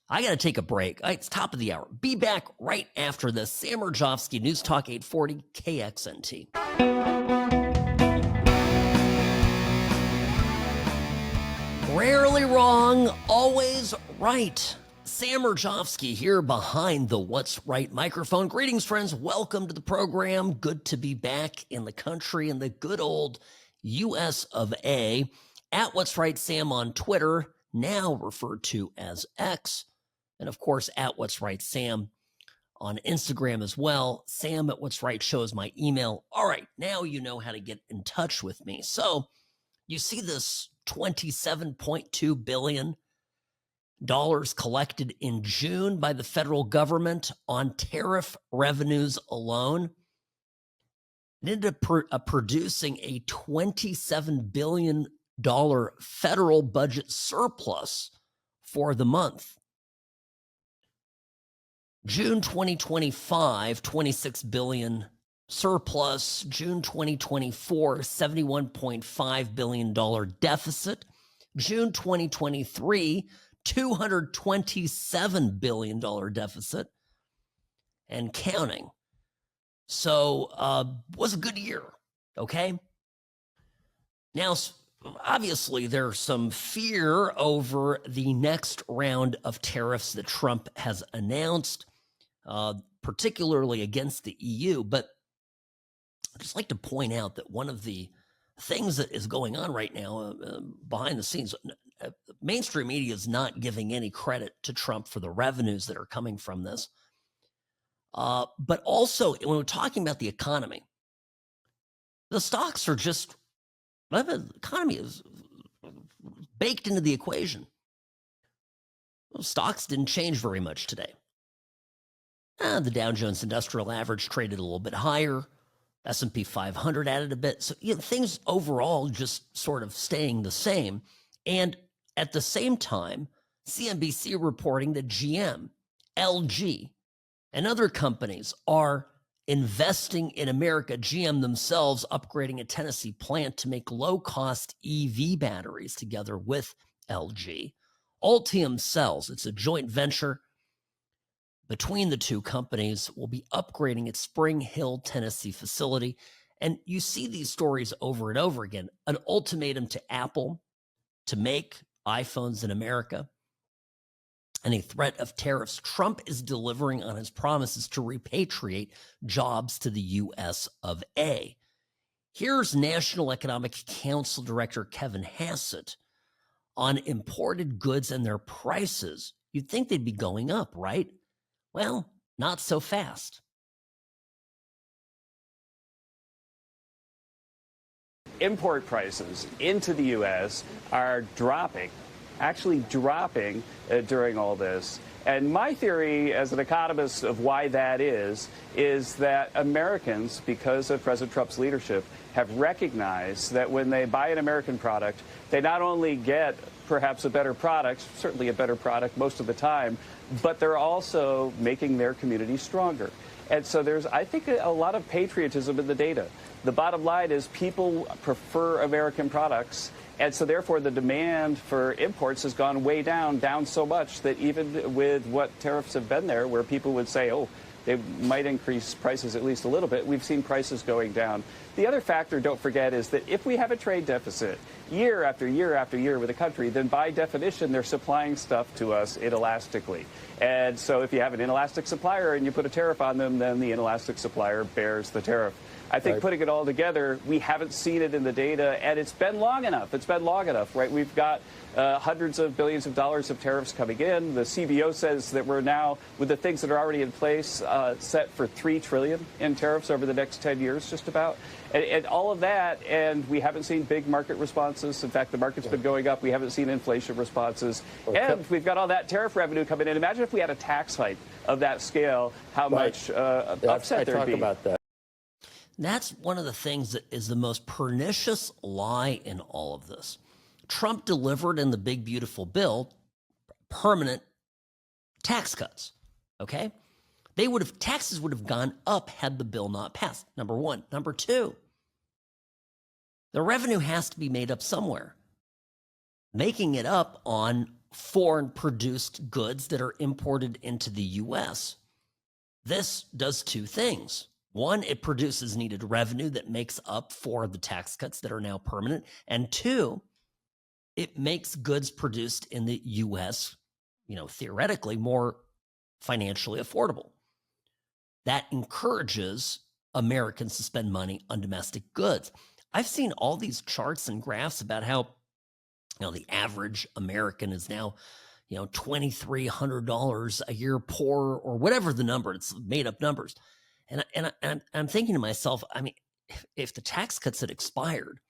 I got to take a break. It's top of the hour. Be back right after this. Sam Mirejovsky, News Talk 840 KXNT. Rarely wrong, always right. Sam Mirejovsky here behind the What's Right microphone. Greetings, friends. Welcome to the program. Good to be back in the country in the good old US of A. At What's Right Sam on Twitter, now referred to as X. And of course, at What's Right Sam on Instagram as well. Sam at What's Right Show is my email. All right, now you know how to get in touch with me. So you see this $27.2 billion collected in June by the federal government on tariff revenues alone. It ended up producing a $27 billion federal budget surplus for the month. June 2025, $26 billion surplus. June 2024, $71.5 billion deficit. June 2023, $227 billion deficit and counting. So, was a good year, okay? Now, obviously, there's some fear over the next round of tariffs that Trump has announced, particularly against the EU. But I'd just like to point out that one of the things that is going on right now behind the scenes, mainstream media is not giving any credit to Trump for the revenues that are coming from this. But also, when we're talking about the economy, the stocks are just, the economy is baked into the equation. Well, stocks didn't change very much today. The Dow Jones Industrial Average traded a little bit higher. S&P 500 added a bit. So things overall just sort of staying the same. And at the same time, CNBC reporting that GM, LG, and other companies are investing in America. GM themselves upgrading a Tennessee plant to make low-cost EV batteries together with LG. Ultium Cells, it's a joint venture between the two companies, will be upgrading its Spring Hill, Tennessee facility. And you see these stories over and over again. An ultimatum to Apple to make iPhones in America, and a threat of tariffs. Trump is delivering on his promises to repatriate jobs to the U.S. of A. Here's National Economic Council Director Kevin Hassett on imported goods and their prices. You'd think they'd be going up, right? Well, not so fast. Import prices into the U.S. are dropping, actually dropping during all this. And my theory as an economist of why that is that Americans, because of President Trump's leadership, have recognized that when they buy an American product, they not only get perhaps a better product, certainly a better product most of the time, but they're also making their community stronger. And so there's, I think, a lot of patriotism in the data. The bottom line is people prefer American products. And so therefore the demand for imports has gone way down so much that even with what tariffs have been there, where people would say, oh, they might increase prices at least a little bit, we've seen prices going down. The other factor, don't forget, is that if we have a trade deficit year after year after year with a country, then by definition, they're supplying stuff to us inelastically. And so if you have an inelastic supplier and you put a tariff on them, then the inelastic supplier bears the tariff. I think putting it all together, we haven't seen it in the data, and it's been long enough. It's been long enough, right? We've got hundreds of billions of dollars of tariffs coming in. The CBO says that we're now, with the things that are already in place, set for $3 trillion in tariffs over the next 10 years, just about. And all of that, and we haven't seen big market responses. In fact, the market's been going up. We haven't seen inflation responses. And we've got all that tariff revenue coming in. Imagine if we had a tax hike of that scale, how much upset there'd be. About that. That's one of the things that is the most pernicious lie in all of this. Trump delivered in the big, beautiful bill permanent tax cuts, okay? Taxes would have gone up had the bill not passed, number one. Number two, the revenue has to be made up somewhere. Making it up on foreign-produced goods that are imported into the U.S. This does two things. One, it produces needed revenue that makes up for the tax cuts that are now permanent. And two, it makes goods produced in the U.S., theoretically more financially affordable. That encourages Americans to spend money on domestic goods. I've seen all these charts and graphs about how, the average American is now, $2,300 a year poorer, or whatever the number. It's made up numbers. And I'm thinking to myself, if the tax cuts had expired,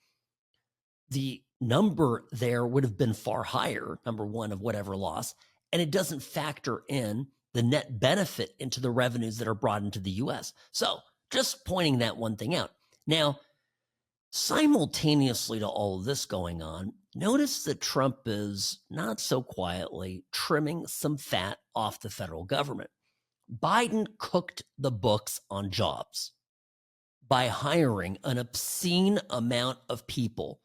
the number there would have been far higher, number one, of whatever loss, and it doesn't factor in the net benefit into the revenues that are brought into the U.S. So just pointing that one thing out. Now, simultaneously to all of this going on, notice that Trump is not so quietly trimming some fat off the federal government. Biden cooked the books on jobs by hiring an obscene amount of people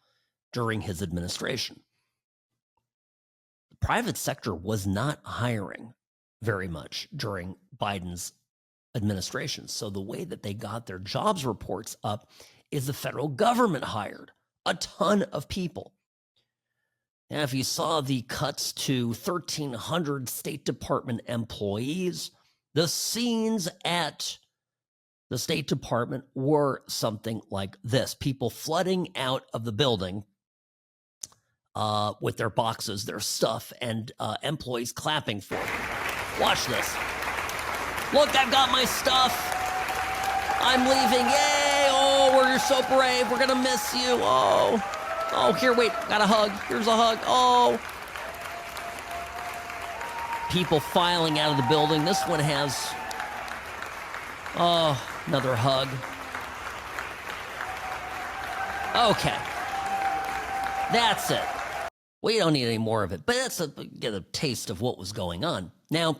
during his administration. The private sector was not hiring very much during Biden's administration. So the way that they got their jobs reports up is the federal government hired a ton of people. Now, if you saw the cuts to 1,300 State Department employees, the scenes at the State Department were something like this. People flooding out of the building with their boxes, their stuff, and employees clapping for them. Watch this. Look, I've got my stuff. I'm leaving. Yay! Oh, you're so brave. We're going to miss you. Oh, here, wait. Got a hug. Here's a hug. Oh. People filing out of the building. This one has, another hug. Okay. That's it. We don't need any more of it, but that's get a taste of what was going on. Now,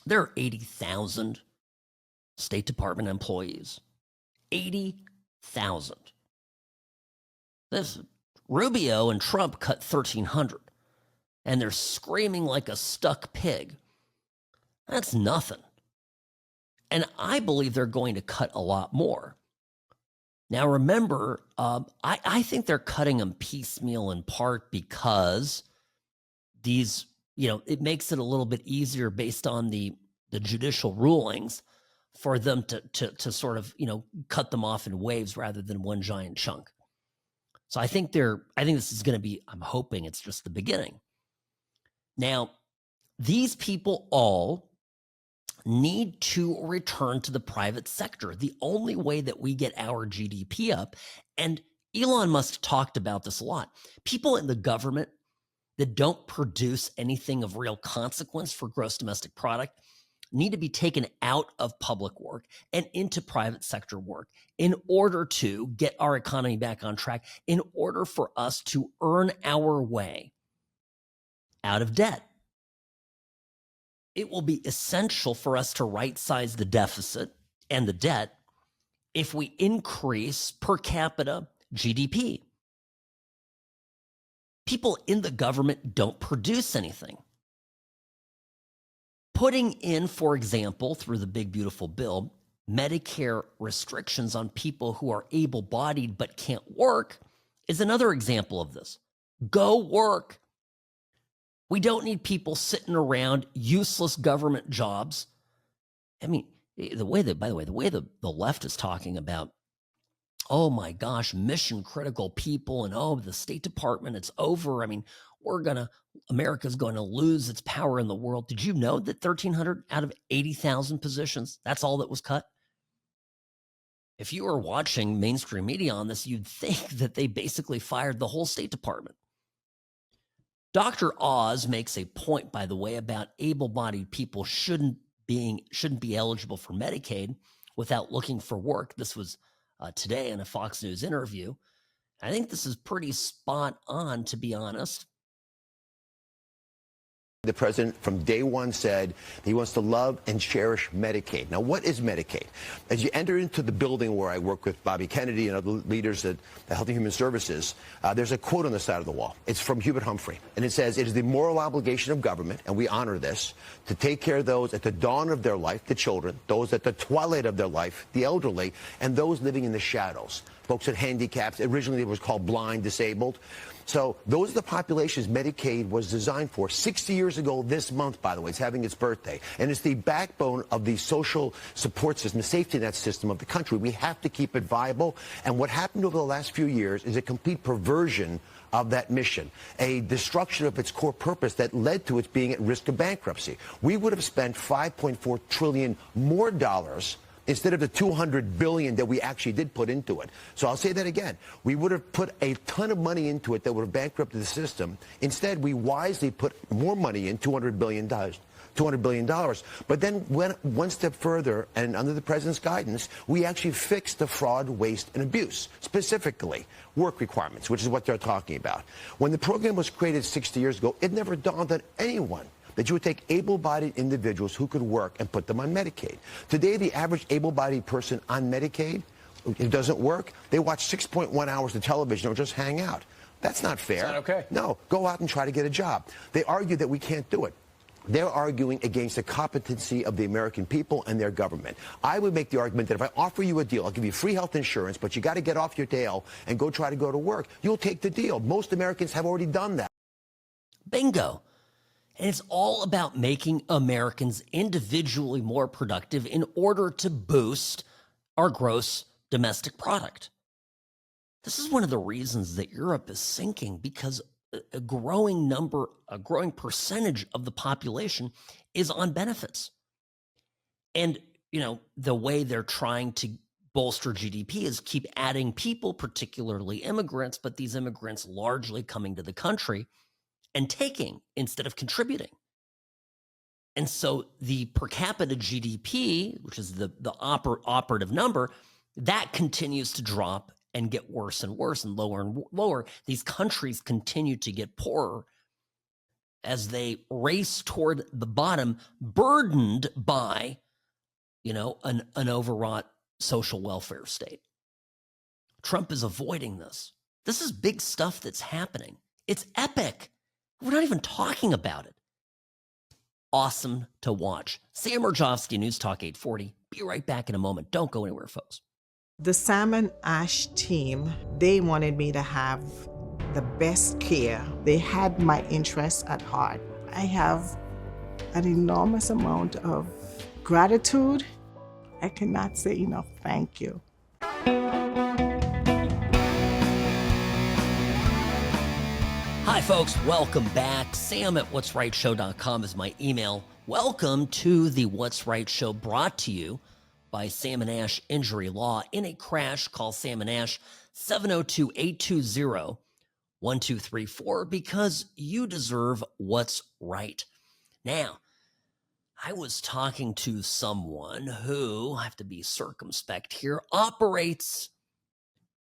there are 80,000 State Department employees. 80,000. This Rubio and Trump cut 1,300. And they're screaming like a stuck pig. That's nothing. And I believe they're going to cut a lot more. Now, remember, I think they're cutting them piecemeal in part because these, it makes it a little bit easier based on the judicial rulings for them to sort of, cut them off in waves rather than one giant chunk. So I think this is going to be, I'm hoping it's just the beginning. Now, these people all need to return to the private sector. The only way that we get our GDP up, and Elon Musk talked about this a lot, people in the government that don't produce anything of real consequence for gross domestic product need to be taken out of public work and into private sector work in order to get our economy back on track, in order for us to earn our way out of debt. It will be essential for us to right-size the deficit and the debt if we increase per capita GDP. People in the government don't produce anything. Putting in, for example, through the big beautiful bill, Medicare restrictions on people who are able-bodied but can't work is another example of this. Go work. We don't need people sitting around useless government jobs. I mean, the way the left is talking about, oh my gosh, mission critical people and oh, the State Department, it's over. I mean, America's going to lose its power in the world. Did you know that 1,300 out of 80,000 positions, that's all that was cut? If you were watching mainstream media on this, you'd think that they basically fired the whole State Department. Dr. Oz makes a point, by the way, about able-bodied people shouldn't be eligible for Medicaid without looking for work. This was today in a Fox News interview. I think this is pretty spot on, to be honest. The president from day one said he wants to love and cherish Medicaid. Now, what is Medicaid? As you enter into the building where I work with Bobby Kennedy and other leaders at the Health and Human Services, there's a quote on the side of the wall. It's from Hubert Humphrey, and it says, "It is the moral obligation of government, and we honor this, to take care of those at the dawn of their life, the children, those at the twilight of their life, the elderly, and those living in the shadows." Folks with handicaps, originally it was called blind, disabled. So those are the populations Medicaid was designed for. 60 years ago this month, by the way, it's having its birthday. And it's the backbone of the social support system, the safety net system of the country. We have to keep it viable. And what happened over the last few years is a complete perversion of that mission, a destruction of its core purpose that led to its being at risk of bankruptcy. We would have spent $5.4 trillion more dollars instead of the $200 billion that we actually did put into it. So I'll say that again. We would have put a ton of money into it that would have bankrupted the system. Instead, we wisely put more money in, $200 billion. But then went one step further, and under the president's guidance, we actually fixed the fraud, waste, and abuse, specifically work requirements, which is what they're talking about. When the program was created 60 years ago, it never dawned on anyone that you would take able-bodied individuals who could work and put them on Medicaid. Today, the average able-bodied person on Medicaid, it doesn't work, they watch 6.1 hours of television or just hang out. That's not fair. Is that okay? No, go out and try to get a job. They argue that we can't do it. They're arguing against the competency of the American people and their government. I would make the argument that if I offer you a deal, I'll give you free health insurance, but you got to get off your tail and go try to go to work, you'll take the deal. Most Americans have already done that. Bingo. And it's all about making Americans individually more productive in order to boost our gross domestic product. This is one of the reasons that Europe is sinking, because a growing percentage of the population is on benefits. And, the way they're trying to bolster GDP is keep adding people, particularly immigrants, but these immigrants largely coming to the country and taking instead of contributing. And so the per capita GDP, which is the operative number, that continues to drop and get worse and worse and lower. These countries continue to get poorer as they race toward the bottom, burdened by, an overwrought social welfare state. Trump is avoiding this. This is big stuff that's happening. It's epic. We're not even talking about it. Awesome to watch. Sam Mirejovsky, News Talk 840. Be right back in a moment. Don't go anywhere, folks. The Sam and Ash team, they wanted me to have the best care. They had my interests at heart. I have an enormous amount of gratitude. I cannot say enough thank you. Hi, folks. Welcome back. Sam at what'srightshow.com is my email. Welcome to the What's Right Show, brought to you by Sam and Ash Injury Law. In a crash, call Sam and Ash, 702-820-1037. 1, 2, 3, 4, because you deserve what's right. Now, I was talking to someone who, I have to be circumspect here, operates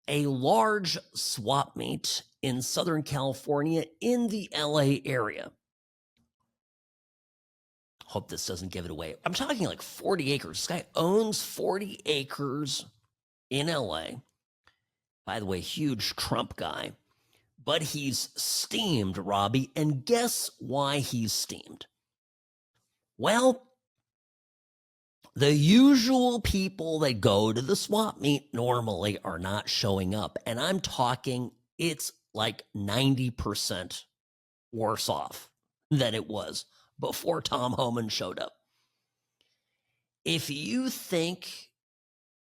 a large swap meet in Southern California in the LA area. Hope this doesn't give it away. I'm talking like 40 acres. This guy owns 40 acres in LA. By the way, huge Trump guy. But he's steamed, Robbie. And guess why he's steamed? Well, the usual people that go to the swap meet normally are not showing up. And I'm talking, it's like 90% worse off than it was before Tom Homan showed up. If you think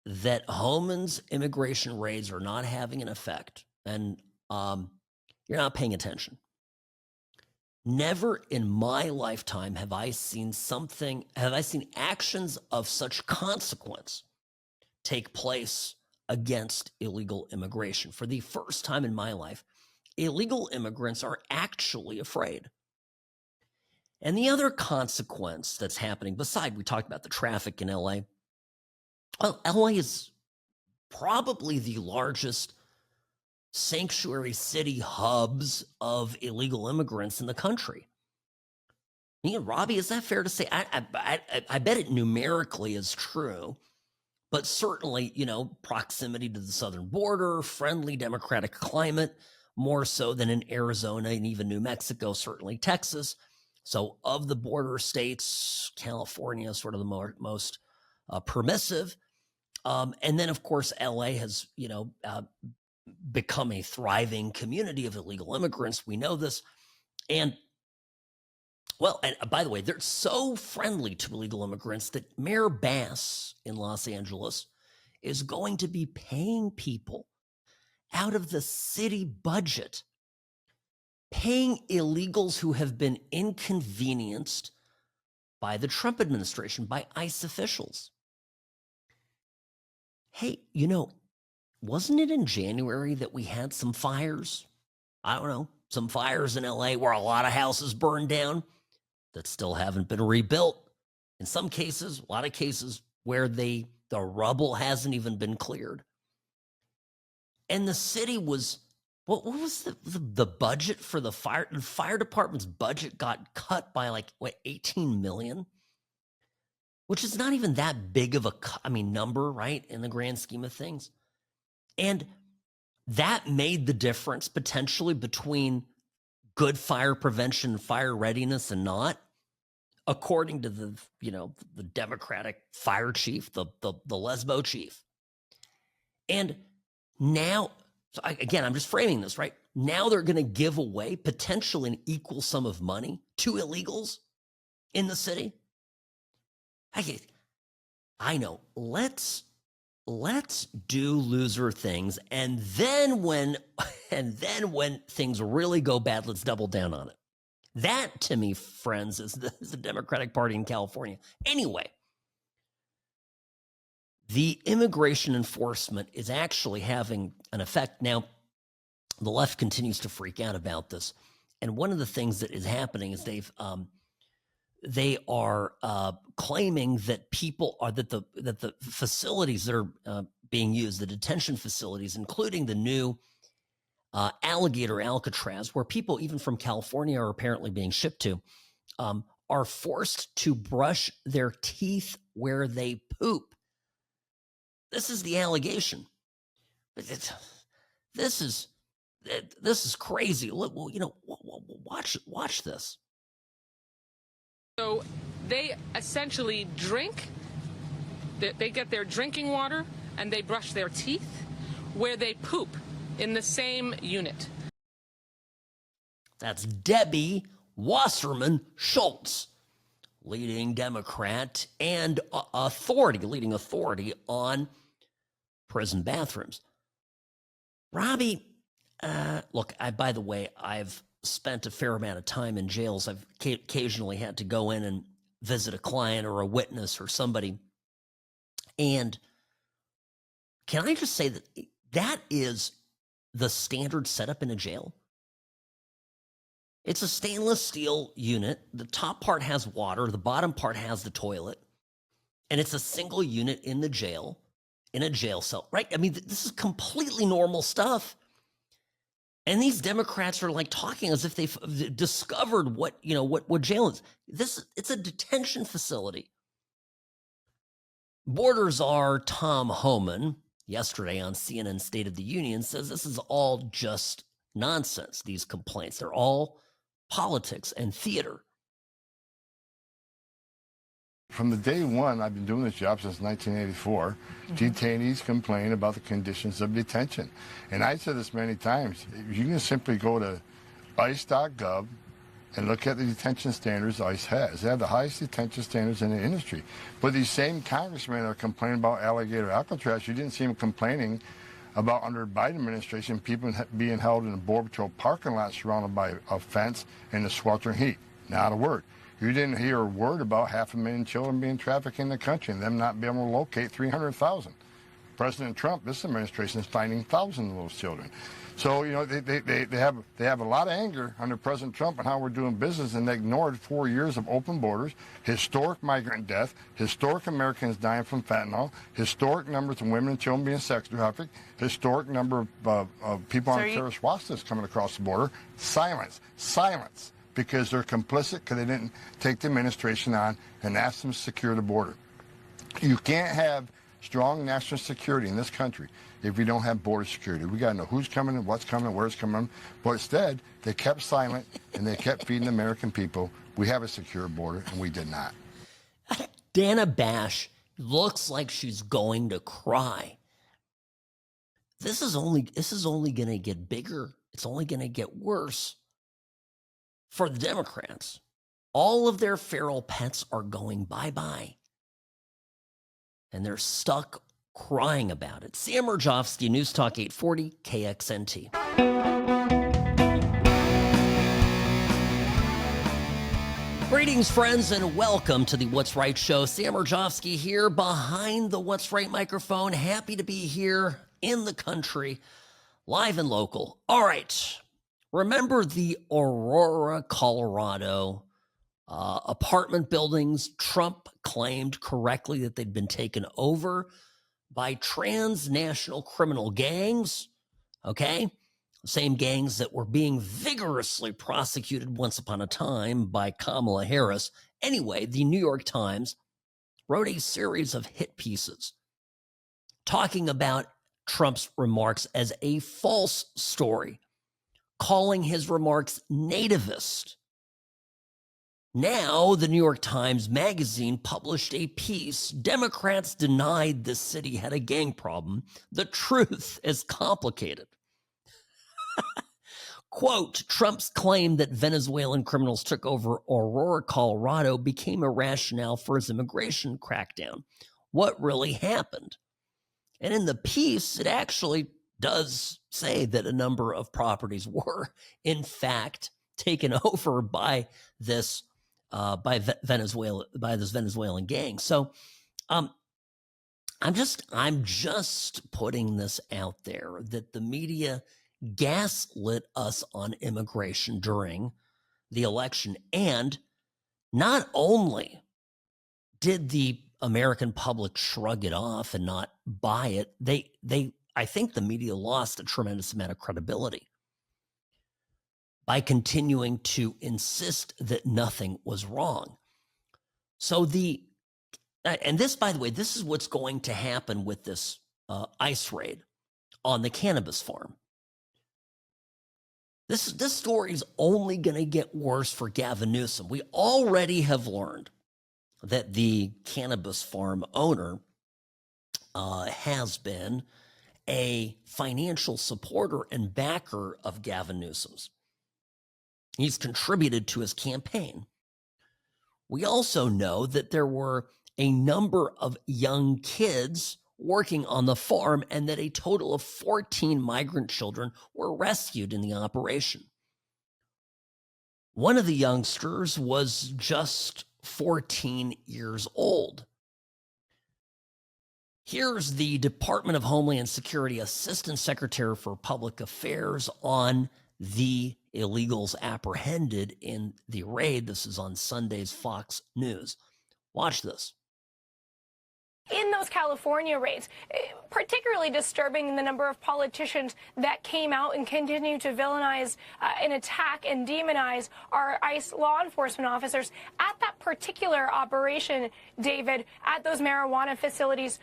that Homan's immigration raids are not having an effect, and you're not paying attention. Never in my lifetime have I seen actions of such consequence take place against illegal immigration. For the first time in my life, illegal immigrants are actually afraid. And the other consequence that's happening, beside we talked about the traffic in LA, well, LA is probably the largest sanctuary city hubs of illegal immigrants in the country. Robbie, is that fair to say? I bet it numerically is true, but certainly, proximity to the southern border, friendly democratic climate, more so than in Arizona and even New Mexico, certainly Texas. So of the border states, California is sort of the most permissive. And then, of course, LA has, become a thriving community of illegal immigrants. We know this. And, well, and by the way, they're so friendly to illegal immigrants that Mayor Bass in Los Angeles is going to be paying people out of the city budget, paying illegals who have been inconvenienced by the Trump administration, by ICE officials. Hey, wasn't it in January that we had some fires? I don't know, some fires in LA where a lot of houses burned down that still haven't been rebuilt. In some cases, a lot of cases where the rubble hasn't even been cleared. And the city was, what was the budget for the fire department's budget got cut by 18 million? Which is not even that big of a number, right, in the grand scheme of things. And that made the difference potentially between good fire prevention and fire readiness and not, according to the Democratic fire chief, the Lesbo chief. And now, again, I'm just framing this, right? Now they're going to give away potentially an equal sum of money to illegals in the city. I know. Let's do loser things, and then when things really go bad, let's double down on it. That, to me, friends, is the Democratic Party in California. Anyway, the immigration enforcement is actually having an effect. Now, the left continues to freak out about this, and one of the things that is happening is they are claiming that the facilities that are being used, the detention facilities, including the new Alligator Alcatraz, where people even from California are apparently being shipped to, are forced to brush their teeth where they poop. This is the allegation. This is crazy. Look, watch this. So they essentially drink, they get their drinking water, and they brush their teeth where they poop in the same unit. That's Debbie Wasserman Schultz, leading Democrat and leading authority on prison bathrooms. Robbie, look, by the way, I've spent a fair amount of time in jails. I've occasionally had to go in and visit a client or a witness or somebody. And can I just say that is the standard setup in a jail? It's a stainless steel unit. The top part has water. The bottom part has the toilet. And it's a single unit in the jail, in a jail cell, right? I mean, this is completely normal stuff. And these Democrats are like talking as if they've discovered what jail is. It's a detention facility. Border czar Tom Homan, yesterday on CNN State of the Union, says this is all just nonsense, these complaints. They're all politics and theater. From the day one, I've been doing this job since 1984. Detainees complain about the conditions of detention. And I said this many times. You can simply go to ice.gov and look at the detention standards ICE has. They have the highest detention standards in the industry. But these same congressmen are complaining about alligator Alcatraz. You didn't see them complaining about, under the Biden administration, people being held in a Border Patrol parking lot surrounded by a fence in the sweltering heat. Not a word. You didn't hear a word about 500,000 children being trafficked in the country and them not being able to locate 300,000. President Trump, this administration, is finding thousands of those children. So, they have a lot of anger under President Trump on how we're doing business, and they ignored 4 years of open borders, historic migrant death, historic Americans dying from fentanyl, historic numbers of women and children being sex trafficked, historic number of people on terrorist watch lists coming across the border. Silence. Because they're complicit, because they didn't take the administration on and ask them to secure the border. You can't have strong national security in this country if you don't have border security. We got to know who's coming and what's coming, where it's coming. But instead, they kept silent and they kept feeding the American people, we have a secure border, and we did not. Dana Bash looks like she's going to cry. This is only going to get bigger. It's only going to get worse. For the Democrats, all of their feral pets are going bye-bye. And they're stuck crying about it. Sam Mirejovsky, News Talk 840, KXNT. Greetings, friends, and welcome to the What's Right Show. Sam Mirejovsky here behind the What's Right microphone. Happy to be here in the country, live and local. All right. Remember the Aurora, Colorado apartment buildings? Trump claimed correctly that they'd been taken over by transnational criminal gangs, okay? Same gangs that were being vigorously prosecuted once upon a time by Kamala Harris. Anyway, the New York Times wrote a series of hit pieces talking about Trump's remarks as a false story, calling his remarks nativist. Now, the New York Times Magazine published a piece. Democrats denied the city had a gang problem. The truth is complicated. Quote, Trump's claim that Venezuelan criminals took over Aurora, Colorado became a rationale for his immigration crackdown. What really happened? And in the piece, it actually does say that a number of properties were, in fact, taken over by this Venezuelan gang. So, I'm just putting this out there that the media gaslit us on immigration during the election, and not only did the American public shrug it off and not buy it, I think the media lost a tremendous amount of credibility by continuing to insist that nothing was wrong. So and this, by the way, this is what's going to happen with this ICE raid on the cannabis farm. This story is only going to get worse for Gavin Newsom. We already have learned that the cannabis farm owner has been a financial supporter and backer of Gavin Newsom's. He's contributed to his campaign. We also know that there were a number of young kids working on the farm and that a total of 14 migrant children were rescued in the operation. One of the youngsters was just 14 years old. Here's the Department of Homeland Security Assistant Secretary for Public Affairs on the illegals apprehended in the raid. This is on Sunday's Fox News. Watch this. In those California raids, particularly disturbing the number of politicians that came out and continue to villainize and attack and demonize our ICE law enforcement officers. At that particular operation, David, at those marijuana facilities,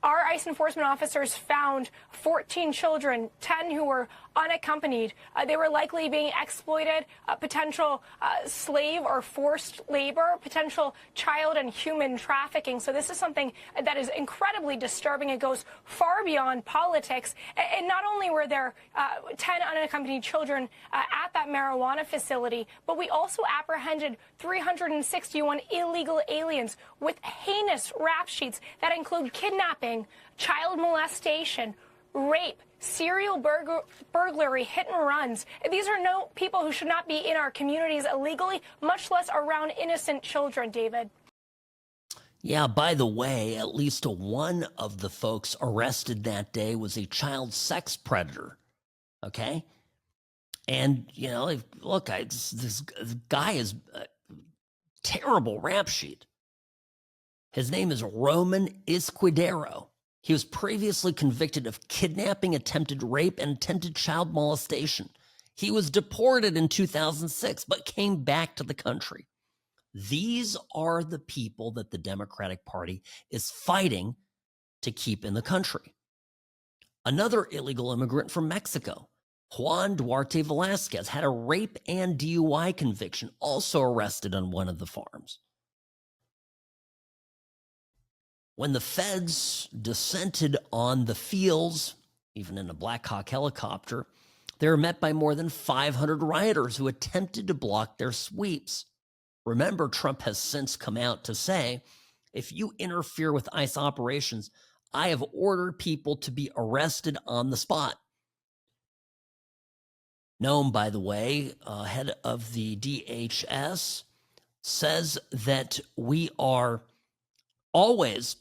our ICE enforcement officers found 14 children, 10 who were unaccompanied. They were likely being exploited, potential slave or forced labor, potential child and human trafficking. So this is something that is incredibly disturbing. It goes far beyond politics. And not only were there 10 unaccompanied children at that marijuana facility, but we also apprehended 361 illegal aliens with heinous rap sheets that include kidnapping, child molestation, rape, serial burglary, hit and runs. These are no people who should not be in our communities illegally, much less around innocent children, David. Yeah, by the way, at least one of the folks arrested that day was a child sex predator. Okay? And, you know, look, this guy is a terrible rap sheet. His name is Roman Izquierdo. He was previously convicted of kidnapping, attempted rape, and attempted child molestation. He was deported in 2006, but came back to the country. These are the people that the Democratic Party is fighting to keep in the country. Another illegal immigrant from Mexico, Juan Duarte Velasquez, had a rape and DUI conviction, also arrested on one of the farms. When the feds descended on the fields, even in a Black Hawk helicopter, they were met by more than 500 rioters who attempted to block their sweeps. Remember, Trump has since come out to say, if you interfere with ICE operations, I have ordered people to be arrested on the spot. Noam, by the way, head of the DHS, says that we are always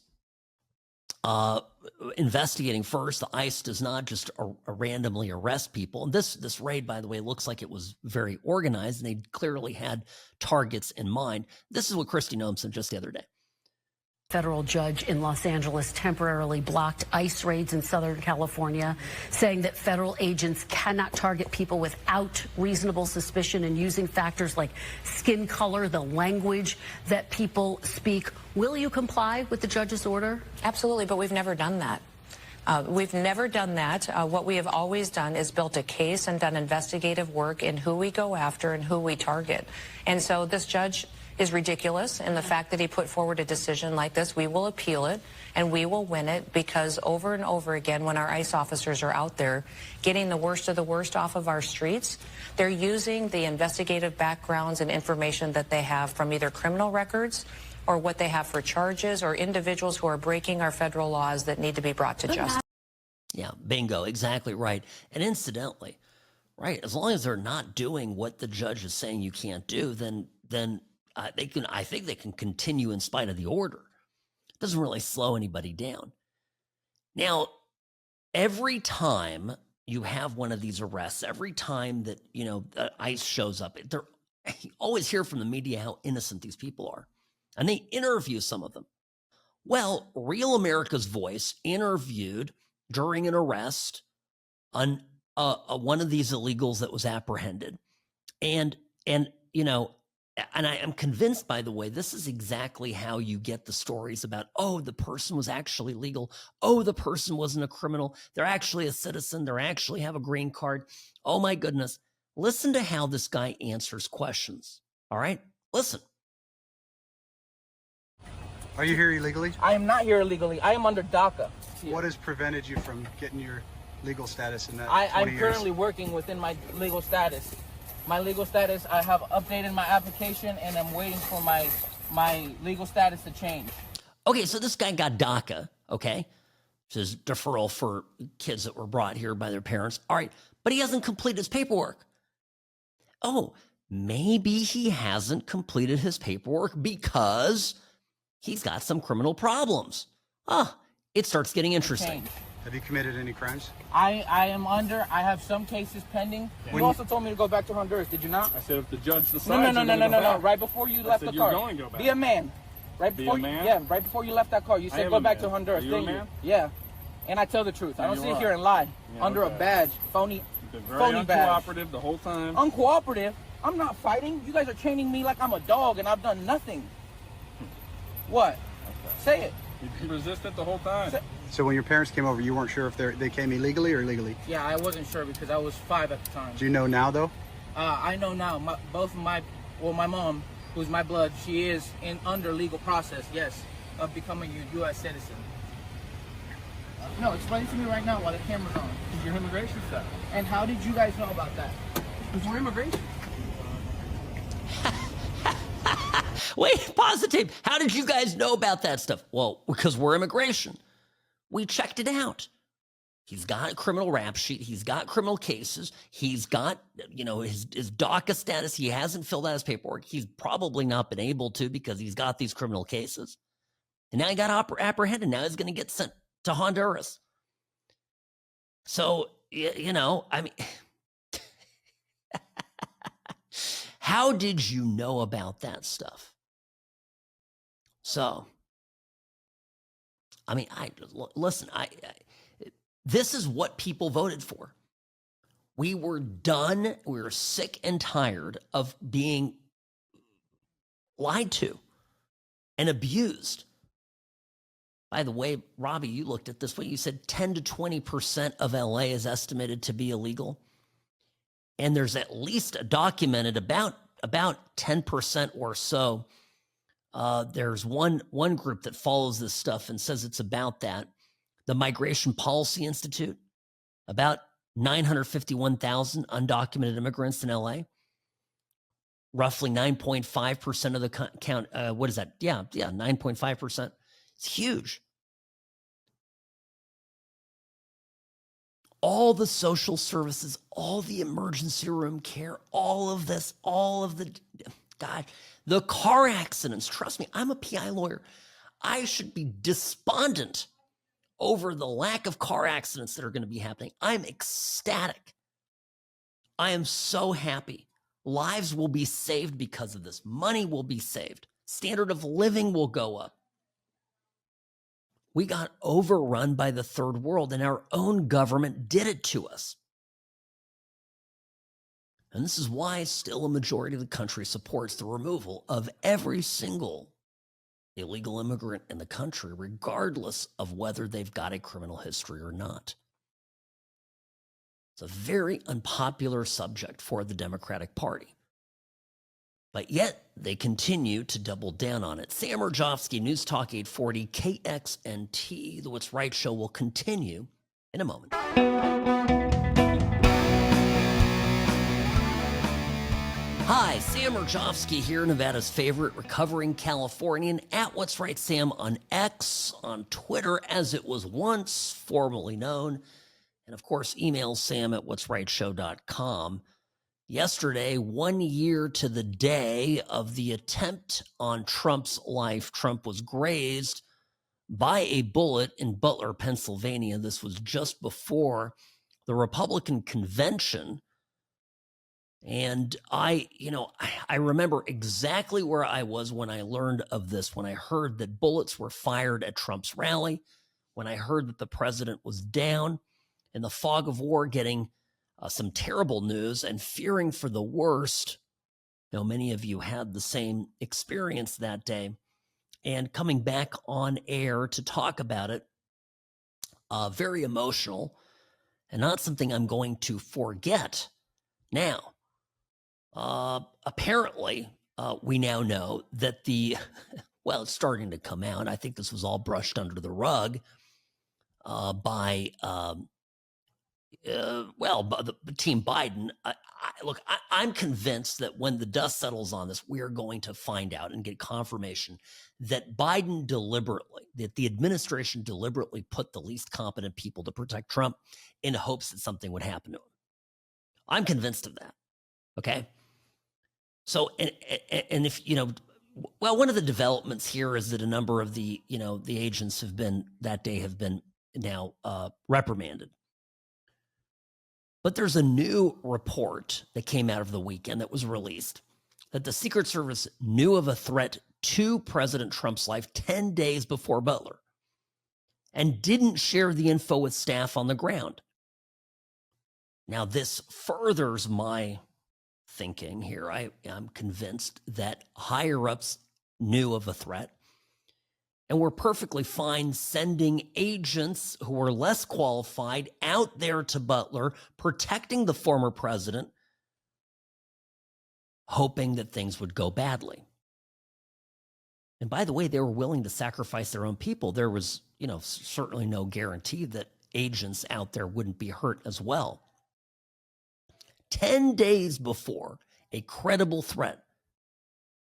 investigating first. The ICE does not just randomly arrest people. And this raid, by the way, looks like it was very organized, and they clearly had targets in mind. This is what Kristi Noem said just the other day. Federal judge in Los Angeles temporarily blocked ICE raids in Southern California, saying that federal agents cannot target people without reasonable suspicion and using factors like skin color, the language that people speak. Will you comply with the judge's order? Absolutely, but we've never done that. We've never done that. What we have always done is built a case and done investigative work in who we go after and who we target. And so this judge is ridiculous in the fact that he put forward a decision like this. We will appeal it and we will win it, because over and over again, when our ICE officers are out there getting the worst of the worst off of our streets, they're using the investigative backgrounds and information that they have from either criminal records or what they have for charges, or individuals who are breaking our federal laws that need to be brought to justice. Yeah, bingo, exactly right. And incidentally, right, as long as they're not doing what the judge is saying you can't do, then they can. I think they can continue in spite of the order. It doesn't really slow anybody down. Now, every time you have one of these arrests, every time that ICE shows up, you always hear from the media how innocent these people are, and they interview some of them. Well, Real America's Voice interviewed during an arrest on one of these illegals that was apprehended, and I am convinced, by the way, this is exactly how you get the stories about, oh, the person was actually legal. Oh, the person wasn't a criminal. They're actually a citizen. They actually have a green card. Oh, my goodness. Listen to how this guy answers questions. All right? Listen. Are you here illegally? I am not here illegally. I am under DACA. What has prevented you from getting your legal status in that 20 I'm years? currently working within my legal status. My legal status, I have updated my application, and I'm waiting for my legal status to change. Okay, so this guy got DACA, okay? Which is deferral for kids that were brought here by their parents. All right, but he hasn't completed his paperwork. Oh, maybe he hasn't completed his paperwork because he's got some criminal problems. It starts getting interesting. Have you committed any crimes? I have some cases pending. You also told me to go back to Honduras, did you not? I said if the judge decides. No. Right before you left the car. You're going to go back. Be a man. Right before right before you left that car, you said go back to Honduras, didn't you? Yeah. And I tell the truth. I don't sit here and lie under a badge, phony badge. Uncooperative the whole time. Uncooperative? I'm not fighting. You guys are chaining me like I'm a dog and I've done nothing. What? Say it. You resisted the whole time. So when your parents came over, you weren't sure if they came illegally or illegally? Yeah, I wasn't sure because I was 5 at the time. Do you know now, though? I know now. My mom, who's my blood, she is under legal process, yes, of becoming a U.S. citizen. No, explain to me right now while the camera's on. It's your immigration stuff. And how did you guys know about that? It's your immigration. Wait, pause the tape. How did you guys know about that stuff? Well, because we're immigration. We checked it out. He's got a criminal rap sheet. He's got criminal cases. He's got, his DACA status. He hasn't filled out his paperwork. He's probably not been able to because he's got these criminal cases. And now he got apprehended. Now he's going to get sent to Honduras. So, I mean, how did you know about that stuff? So, I mean, listen, this is what people voted for. We were done. We were sick and tired of being lied to and abused. By the way, Robbie, you looked at this. What you said, 10 to 20% of LA is estimated to be illegal. And there's at least documented about 10% or so. There's one group that follows this stuff and says it's about that. The Migration Policy Institute, about 951,000 undocumented immigrants in LA. Roughly 9.5% of the count. What is that? Yeah, 9.5%. It's huge. All the social services, all the emergency room care, all of this, God, the car accidents. Trust me, I'm a PI lawyer. I should be despondent over the lack of car accidents that are going to be happening. I'm ecstatic. I am so happy. Lives will be saved because of this. Money will be saved. Standard of living will go up. We got overrun by the third world, and our own government did it to us. And this is why still a majority of the country supports the removal of every single illegal immigrant in the country, regardless of whether they've got a criminal history or not. It's a very unpopular subject for the Democratic Party. But yet, they continue to double down on it. Sam Mirejovsky, News Talk 840, KXNT. The What's Right show will continue in a moment. Hi, Sam Mirejovsky here, Nevada's favorite recovering Californian, at What's Right Sam on X, on Twitter, as it was once formerly known, and of course, email sam@whatsrightshow.com. Yesterday, 1 year to the day of the attempt on Trump's life, Trump was grazed by a bullet in Butler, Pennsylvania. This was just before the Republican convention. And I remember exactly where I was when I learned of this, when I heard that bullets were fired at Trump's rally, when I heard that the president was down in the fog of war, getting some terrible news and fearing for the worst. Many of you had the same experience that day. And coming back on air to talk about it, very emotional and not something I'm going to forget. Now, apparently, we now know that it's starting to come out. I think this was all brushed under the rug by Team Biden. I'm convinced that when the dust settles on this, we are going to find out and get confirmation that Biden that the administration deliberately put the least competent people to protect Trump in hopes that something would happen to him. I'm convinced of that. Okay. So, and if, one of the developments here is that a number of the agents have been now reprimanded. But there's a new report that came out of the weekend that was released that the Secret Service knew of a threat to President Trump's life 10 days before Butler and didn't share the info with staff on the ground. Now, this furthers my thinking here. I'm convinced that higher-ups knew of a threat and were perfectly fine sending agents who were less qualified out there to Butler, protecting the former president, hoping that things would go badly. And by the way, they were willing to sacrifice their own people. There was, certainly no guarantee that agents out there wouldn't be hurt as well. 10 days before a credible threat.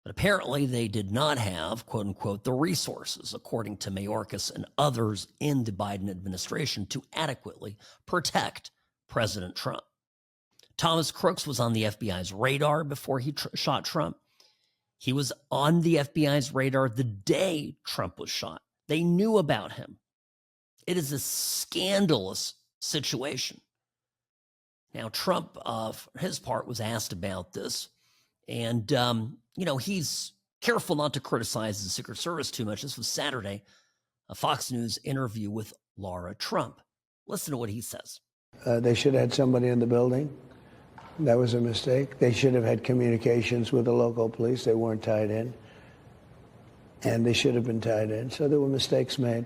But apparently they did not have, quote unquote, the resources, according to Mayorkas and others in the Biden administration, to adequately protect President Trump. Thomas Crooks was on the FBI's radar before he shot Trump. He was on the FBI's radar the day Trump was shot. They knew about him. It is a scandalous situation. Now, Trump, for his part, was asked about this. And, he's careful not to criticize the Secret Service too much. This was Saturday, a Fox News interview with Laura Trump. Listen to what he says. They should have had somebody in the building. That was a mistake. They should have had communications with the local police. They weren't tied in. And they should have been tied in. So there were mistakes made.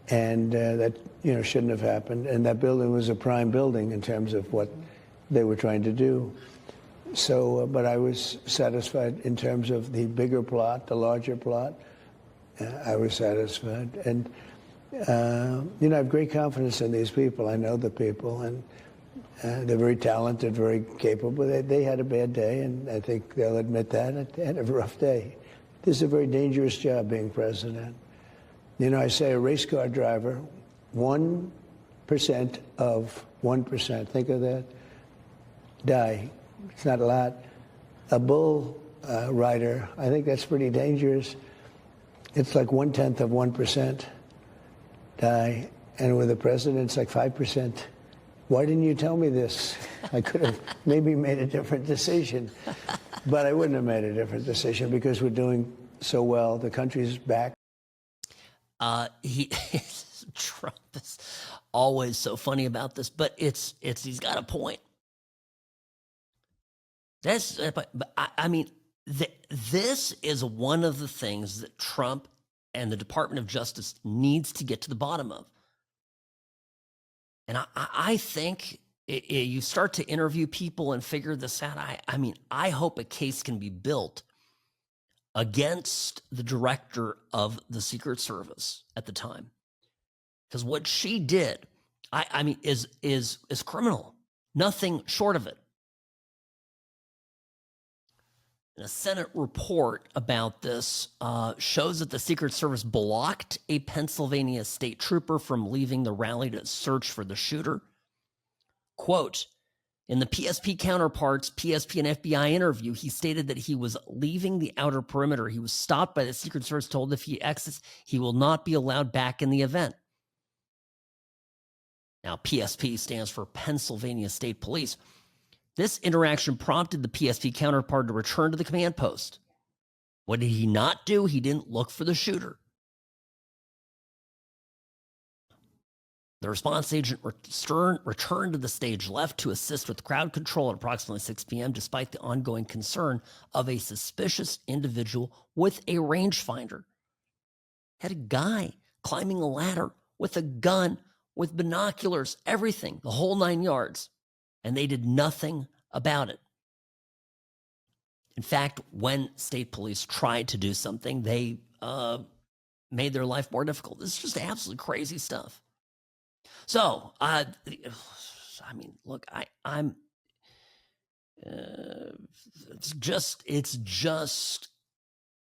And that, shouldn't have happened. And that building was a prime building in terms of what they were trying to do. So, but I was satisfied in terms of the bigger plot, the larger plot. I was satisfied. And, I have great confidence in these people. I know the people, and they're very talented, very capable. They had a bad day, and I think they'll admit that. They had a rough day. This is a very dangerous job, being president. I say a race car driver, 1% of 1%, think of that, die. It's not a lot. A bull rider, I think that's pretty dangerous. It's like 1/10 of 1% die. And with the president, it's like 5%. Why didn't you tell me this? I could have maybe made a different decision. But I wouldn't have made a different decision because we're doing so well. The country's back. Trump is always so funny about this, but he's got a point. This is one of the things that Trump and the Department of Justice needs to get to the bottom of. And I think you start to interview people and figure this out. I hope a case can be built against the director of the Secret Service at the time, because what she did, is criminal. Nothing short of it. And a Senate report about this shows that the Secret Service blocked a Pennsylvania state trooper from leaving the rally to search for the shooter. Quote, in the PSP counterparts, PSP and FBI interview, he stated that he was leaving the outer perimeter. He was stopped by the Secret Service, told if he exits, he will not be allowed back in the event. Now, PSP stands for Pennsylvania State Police. This interaction prompted the PSP counterpart to return to the command post. What did he not do? He didn't look for the shooter. The response agent returned to the stage left to assist with crowd control at approximately 6 p.m., despite the ongoing concern of a suspicious individual with a rangefinder. Had a guy climbing a ladder with a gun, with binoculars, everything, the whole 9 yards. And they did nothing about it. In fact, when state police tried to do something, they made their life more difficult. This is just absolutely crazy stuff. So, look, it's just,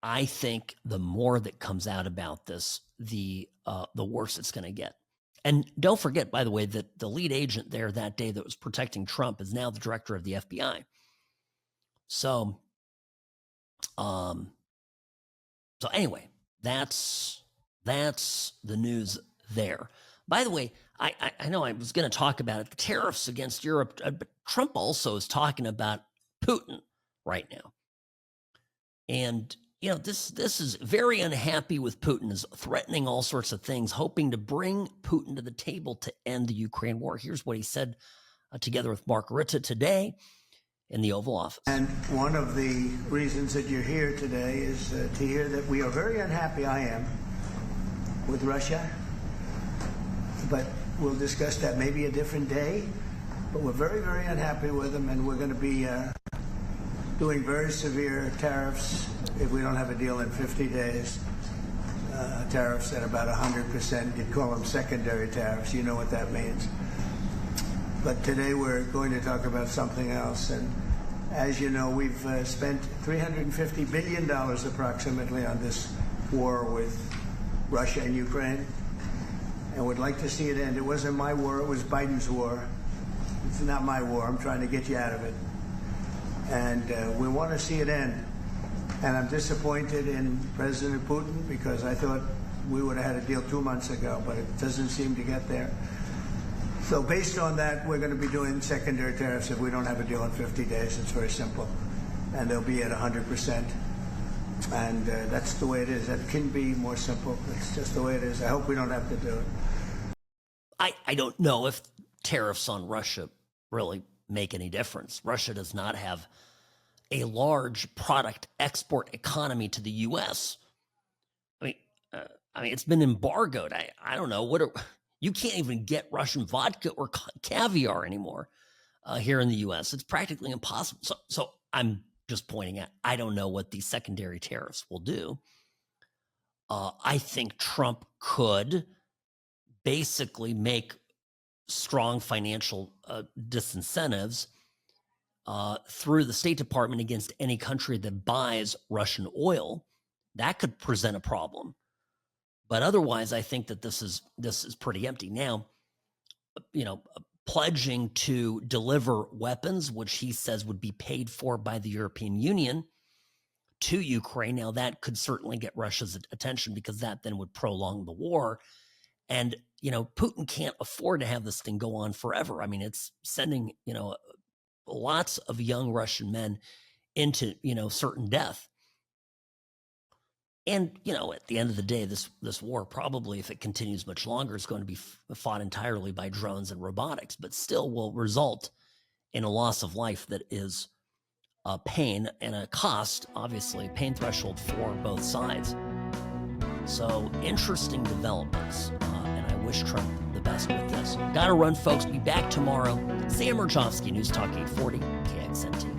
I think the more that comes out about this, the worse it's going to get. And don't forget, by the way, that the lead agent there that day that was protecting Trump is now the director of the FBI. So anyway, that's the news there. By the way, I know I was going to talk about it, the tariffs against Europe, but Trump also is talking about Putin right now. And, you know, this is very unhappy with Putin, is threatening all sorts of things, hoping to bring Putin to the table to end the Ukraine war. Here's what he said together with Mark Rutte today in the Oval Office. And one of the reasons that you're here today is to hear that we are very unhappy, I am, with Russia. But we'll discuss that maybe a different day. But we're very, very unhappy with them, and we're going to be doing very severe tariffs if we don't have a deal in 50 days. Tariffs at about 100%. You'd call them secondary tariffs. You know what that means. But today we're going to talk about something else. And as you know, we've spent $350 billion approximately on this war with Russia and Ukraine. And would like to see it end. It wasn't my war, it was Biden's war. It's not my war. I'm trying to get you out of it. And we want to see it end. And I'm disappointed in President Putin because I thought we would have had a deal 2 months ago, but it doesn't seem to get there. So based on that, we're going to be doing secondary tariffs if we don't have a deal in 50 days. It's very simple. And they'll be at 100%. And that's the way it is. That can be more simple. It's just the way it is. I hope we don't have to do it. I don't know if tariffs on Russia really make any difference. Russia does not have a large product export economy to the U.S. I mean, it's been embargoed. I don't know you can't even get Russian vodka or caviar anymore here in the U.S. It's practically impossible. So I'm just pointing out, I don't know what these secondary tariffs will do. I think Trump could basically make strong financial disincentives through the State Department against any country that buys Russian oil. That could present a problem. But otherwise, I think that this is pretty empty. Now, you know, pledging to deliver weapons, which he says would be paid for by the European Union, to Ukraine. Now, that could certainly get Russia's attention because that then would prolong the war. And, you know, Putin can't afford to have this thing go on forever. I mean, it's sending, you know, lots of young Russian men into, you know, certain death. And, you know, at the end of the day, this war probably, if it continues much longer, is going to be fought entirely by drones and robotics, but still will result in a loss of life that is a pain and a cost, obviously, pain threshold for both sides. So interesting developments, and I wish Trump the best with this. Got to run, folks. Be back tomorrow. Sam Mirejovsky, News Talk 840, KXNT.